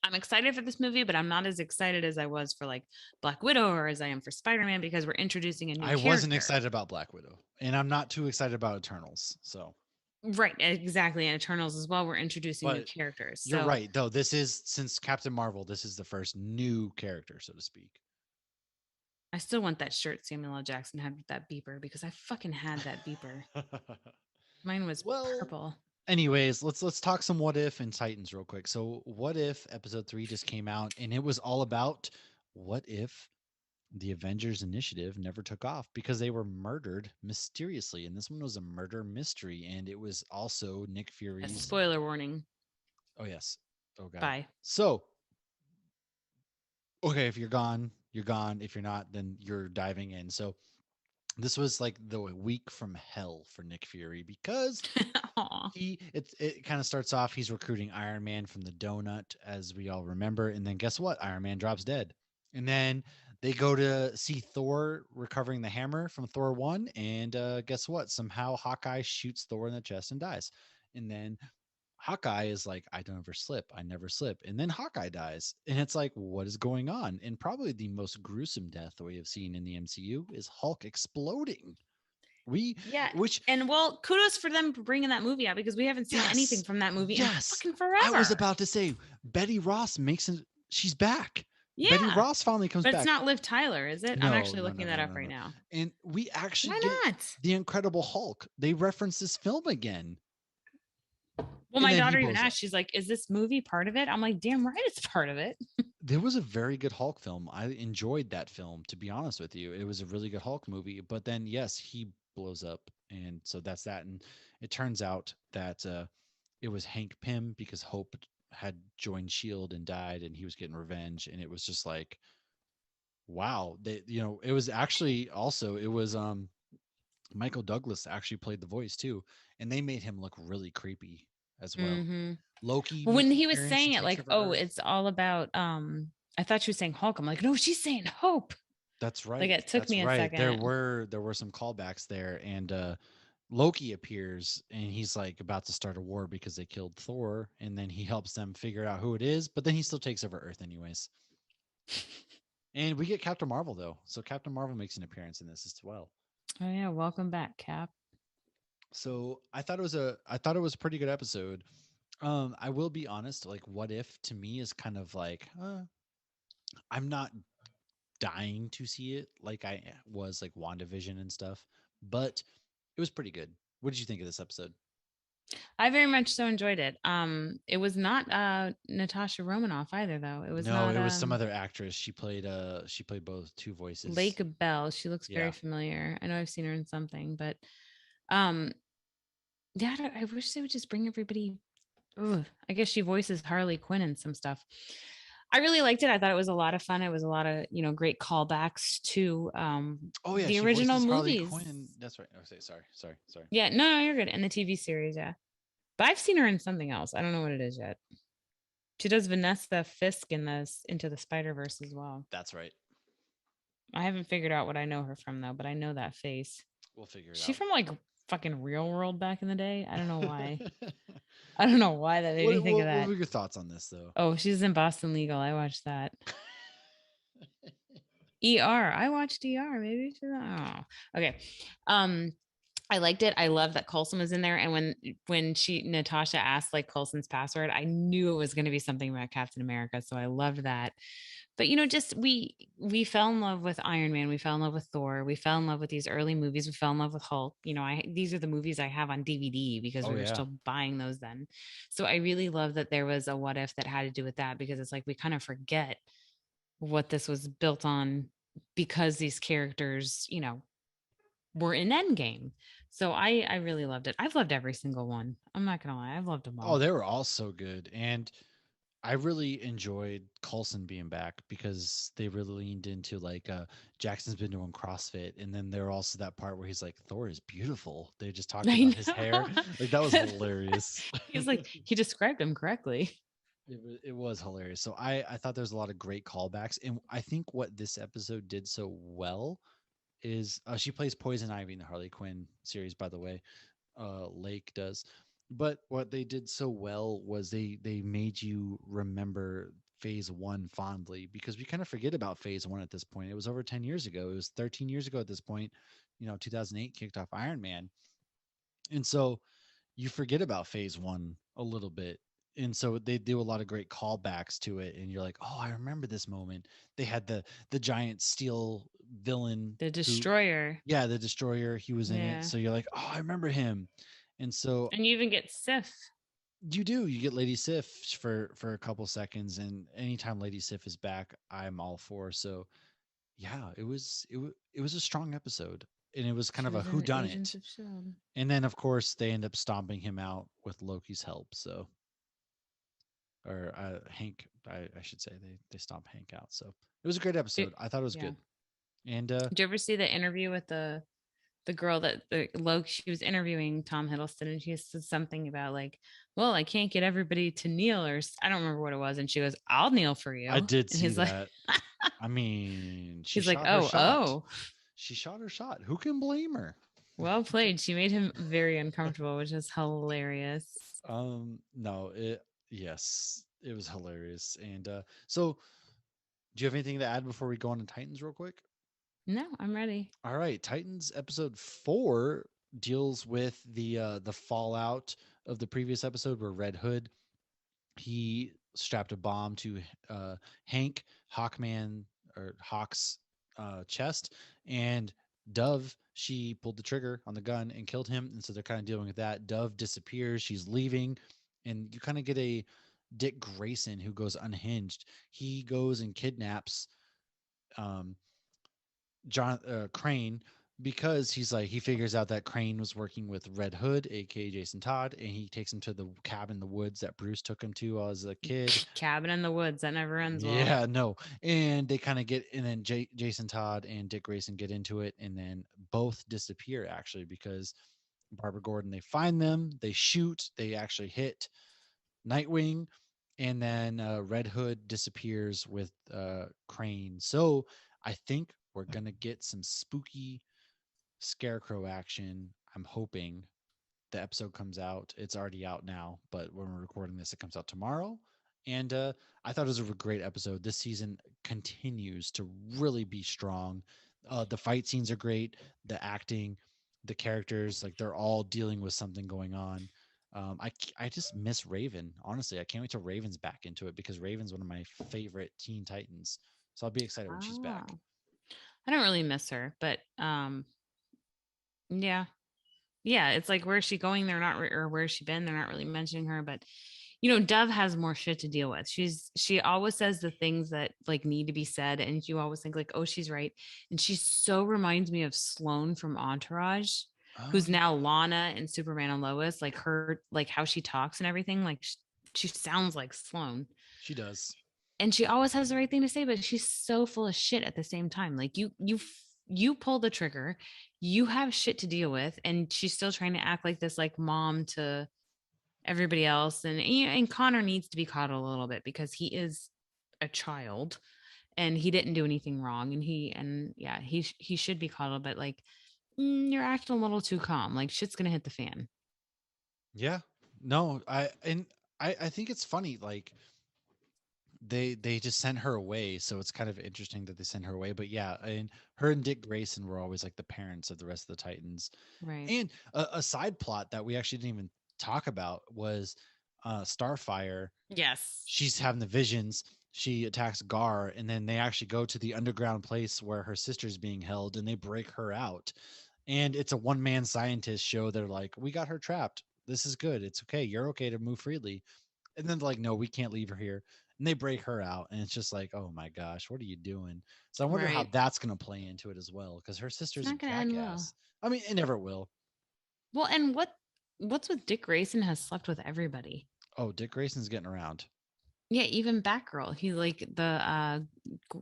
I'm excited for this movie, but I'm not as excited as I was for like Black Widow or as I am for Spider-Man because we're introducing a new I wasn't character. excited about Black Widow, and I'm not too excited about Eternals. So, Right, exactly. And Eternals as well. We're introducing new but characters. you're So right though. This is, since Captain Marvel, this is the first new character, so to speak. I still want that shirt Samuel L. Jackson had with that beeper because I fucking had that beeper. Mine was Well, purple. anyways, let's talk some What If and Titans real quick. So, What If episode 3 just came out, and it was all about what if the Avengers Initiative never took off because they were murdered mysteriously. And this one was a murder mystery. And it was also Nick A Fury's. spoiler warning. Oh, yes. Oh, God. Bye. So, okay, if you're gone, you're gone. If you're not, then you're diving in. So, this was like the week from hell for Nick Fury because Aw. it kind of starts off, he's recruiting Iron Man from the donut, as we all remember, and then guess what, Iron Man drops dead, and then they go to see Thor recovering the hammer from Thor 1, and guess what, somehow Hawkeye shoots Thor in the chest and dies, and then Hawkeye is like, I don't ever slip, I never slip, and then Hawkeye dies, and it's like, what is going on? And probably the most gruesome death we have seen in the MCU is Hulk exploding. we Yeah. which And well, kudos for them for bringing that movie out because we haven't seen anything Yes. from that movie in Yes. fucking I was forever. about to say Betty Ross makes it, she's back. Betty Yeah. Ross finally comes But it's back. not Liv Tyler, is it? I'm No, actually no, no, looking no, that up no, right no. now. And we actually Why get not? the Incredible Hulk. They reference this film again. Well, And my then he daughter even blows up. asked, she's like, is this movie part of it? I'm like, damn right it's part of it. There was a very good Hulk film. I enjoyed that film, to be honest with you. It was a really good Hulk movie. But then, yes, he blows up. And so that's that. And it turns out that it was Hank Pym because Hope had joined Shield and died, and he was getting revenge. And it was just like, wow, it was actually, also, it was Michael Douglas actually played the voice too, and they made him look really creepy as well. Mm-hmm. Loki Well, when makes an he was appearance. She saying it, takes like, over oh, Earth. it's all about I thought she was saying Hulk. I'm like, no, she's saying Hope. That's Like right. it took That's me a right. There second. were some callbacks there, and Loki appears, and he's like about to start a war because they killed Thor, and then he helps them figure out who it is, but then he still takes over Earth anyways. And we get Captain Marvel though, so Captain Marvel makes an appearance in this as well. Oh yeah, welcome back, Cap. So I thought it was a pretty good episode. I will be honest, like What If to me is kind of like, I'm not dying to see it like I was like WandaVision and stuff, but it was pretty good. What did you think of this episode? I very much so enjoyed it. It was not Natasha Romanoff either, though. It was No, not it was some other actress. She played both two voices. Lake Bell. She looks very Yeah. familiar. I know I've seen her in something, but um, yeah, I wish they would just bring everybody. Ugh, I guess she voices Harley Quinn and some stuff. I really liked it. I thought it was a lot of fun. It was a lot of great callbacks to Oh yeah, the she original voices Harley movies. Quinn. That's right. Okay, sorry. Yeah, no, you're good. And the TV series, yeah. But I've seen her in something else. I don't know what it is yet. She does Vanessa Fisk in this Into the Spider-Verse as well. That's right. I haven't figured out what I know her from though, but I know that face. We'll figure it She out. from like fucking Real World back in the day. I don't know why. I don't know why that made me think of What that. were your thoughts on this though? Oh, she's in Boston Legal. I watched that. ER. I watched ER. Maybe she's not. Oh, okay. Um, I liked it. I love that Coulson was in there. And when Natasha asked like Coulson's password, I knew it was going to be something about Captain America. So I loved that. But just we fell in love with Iron Man. We fell in love with Thor. We fell in love with these early movies. We fell in love with Hulk. These are the movies I have on DVD because Oh we were yeah. still buying those then. So I really love that there was a what if that had to do with that, because it's like we kind of forget what this was built on because these characters, were in Endgame. So I really loved it. I've loved every single one. I'm not gonna lie, I've loved them Oh, all. they were all so good. And I really enjoyed Coulson being back because they really leaned into like Jackson's been doing CrossFit, and then there also that part where he's like, Thor is beautiful. They just talked I about his hair. know. Like that was hilarious. He's like, he described him correctly. It was hilarious. So I thought there's a lot of great callbacks, and I think what this episode did so well is she plays Poison Ivy in the Harley Quinn series, by the way. Lake does. But what they did so well was they made you remember phase one fondly, because we kind of forget about phase one at this point. It was over 10 years ago. It was 13 years ago at this point. 2008 kicked off Iron Man. And so you forget about phase one a little bit. And so they do a lot of great callbacks to it, and you're like, oh, I remember this moment. They had the giant steel villain The who, Destroyer. yeah, the destroyer, he was in it. Yeah. So you're like, oh, I remember him. And so And you even get Sif. you get Lady Sif for a couple seconds, and anytime Lady Sif is back, I'm all for. So yeah, it was a strong episode, and it was kind She of a was who in done Agents it. of Shield. And then of course they end up stomping him out with Loki's help. So, or Hank, I should say, they stomp Hank out. So it was a great episode. I thought it was Yeah. good. And Did you ever see the interview with the girl that the Loki, she was interviewing Tom Hiddleston, and she said something about like, well, I can't get everybody to kneel, or I don't remember what it was. And she goes, I'll kneel for you. I did And see he's like, that. I mean, she he's like, shot her oh, shot. oh, She shot her shot. Who can blame her? well played. She made him very uncomfortable, which is hilarious. No, yes, it was hilarious. And so do you have anything to add before we go on to Titans real quick? No, I'm ready. All right, Titans episode 4 deals with the fallout of the previous episode where Red Hood, he strapped a bomb to Hank Hawkman or Hawk's chest, and Dove, she pulled the trigger on the gun and killed him. And so they're kind of dealing with that. Dove disappears, she's leaving, and you kind of get a Dick Grayson who goes unhinged. He goes and kidnaps um, John Crane, because he figures out that Crane was working with Red Hood, aka Jason Todd, and he takes him to the cabin in the woods that Bruce took him to as a kid. Cabin in the woods, that never ends well. Yeah, no. And they kind of get, and then Jason Todd and Dick Grayson get into it, and then both disappear actually, because Barbara Gordon, they find them, they shoot, they actually hit Nightwing, and then Red Hood disappears with Crane. So I think we're gonna get some spooky Scarecrow action. I'm hoping the episode comes out. It's already out now, but when we're recording this, it comes out tomorrow. And I thought it was a great episode. This season continues to really be strong. The fight scenes are great. The acting, the characters, like they're all dealing with something going on. I just miss Raven. Honestly, I can't wait till Raven's back into it, because Raven's one of my favorite Teen Titans. So I'll be excited when she's back. Oh. I don't really miss her, but yeah. Yeah, it's like, where's she going? They're not, or where's she been? They're not really mentioning her, but Dove has more shit to deal with. She always says the things that like need to be said, and you always think like, oh, she's right. And she so reminds me of Sloane from Entourage, who's now Lana and Superman and Lois. Like her, like how she talks and everything. Like she sounds like Sloane. She does. And she always has the right thing to say, but she's so full of shit at the same time. Like you pull the trigger, you have shit to deal with, and she's still trying to act like this like mom to everybody else. And Connor needs to be coddled a little bit, because he is a child and he didn't do anything wrong, and he should be coddled. But like You're acting a little too calm. Like shit's gonna hit the fan. Yeah. No, I think it's funny. Like they just sent her away, so it's kind of interesting that they sent her away. But yeah, and her and Dick Grayson were always like the parents of the rest of the Titans. Right. And a side plot that we actually didn't even talk about was Starfire. Yes. She's having the visions. She attacks Gar, and then they actually go to the underground place where her sister's being held, and they break her out. And it's a one-man scientist show. They're like, "We got her trapped. This is good. It's okay. You're okay to move freely." And then they're like, "No, we can't leave her here." And they break her out, and it's just like, "Oh my gosh, what are you doing?" So I wonder how Right. that's going to play into it as well, because her It's sister's a not gonna end well. jackass. I mean, it never will. Well, and what's with Dick Grayson has slept with everybody. Oh, Dick Grayson's getting around. Yeah, even Batgirl. He's like the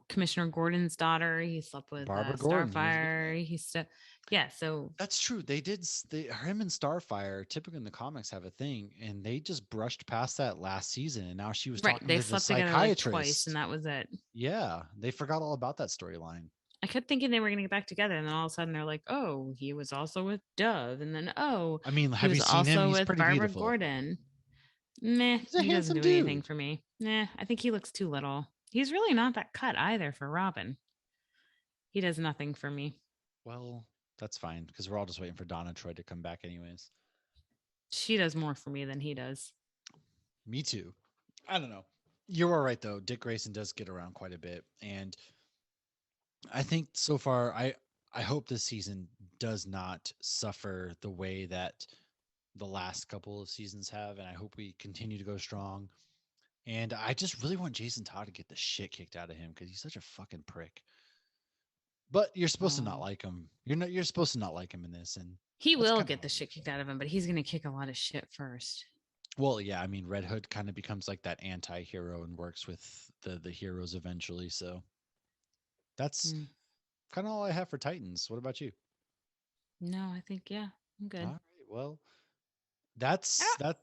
Commissioner Gordon's daughter. He slept with Barbara Gordon. Starfire. Yeah. So That's true. They did. Him and Starfire, typically in the comics, have a thing, and they just brushed past that last season. And now she was right, talking they to the slept together like twice, psychiatrist. and that was it. Yeah, they forgot all about that storyline. I kept thinking they were gonna get back together, and then all of a sudden they're like, "Oh, he was also with Dove," and then oh, I mean, he have you was seen him? also He's with pretty Barbara beautiful. Gordon. Meh, He's a he doesn't handsome do anything dude. for me. Nah, I think he looks too little. He's really not that cut either for Robin. He does nothing for me. Well, that's fine because we're all just waiting for Donna Troy to come back, anyways. She does more for me than he does. Me too. I don't know. You're all right though. Dick Grayson does get around quite a bit, and I think so far, I hope this season does not suffer the way that the last couple of seasons have, and I hope we continue to go strong. And I just really want Jason Todd to get the shit kicked out of him because he's such a fucking prick. But you're supposed to not Oh. like him. You're supposed to not like him in this, and He that's will kind of get the shit kicked out of him, but he's gonna kick a lot of shit first. well, yeah. I mean, Red Hood kind of becomes like that anti-hero and works with the heroes eventually. So that's Mm. kind of all I have for Titans. What about you? No, I think yeah, I'm good. All right. Well, that's Ah, yeah.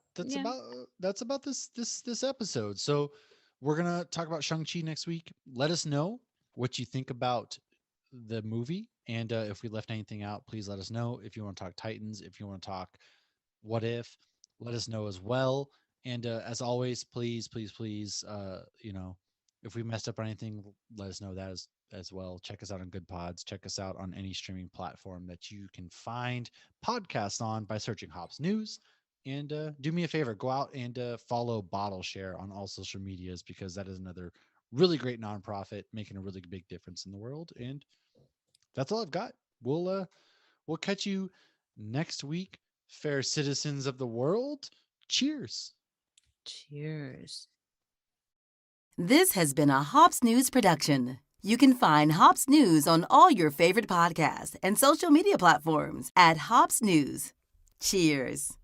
that's about this episode. So we're gonna talk about Shang-Chi next week. Let us know what you think about the movie, and if we left anything out, please let us know. If you want to talk Titans, if you want to talk What If, let us know as well. And as always, please, if we messed up on anything, let us know that as well. Check us out on Good Pods. Check us out on any streaming platform that you can find podcasts on by searching Hops News. And do me a favor, go out and follow Bottle Share on all social medias because that is another really great nonprofit making a really big difference in the world. And that's all I've got. We'll catch you next week, fair citizens of the world. Cheers. Cheers. This has been a Hops News production. You can find Hops News on all your favorite podcasts and social media platforms at Hops News. Cheers.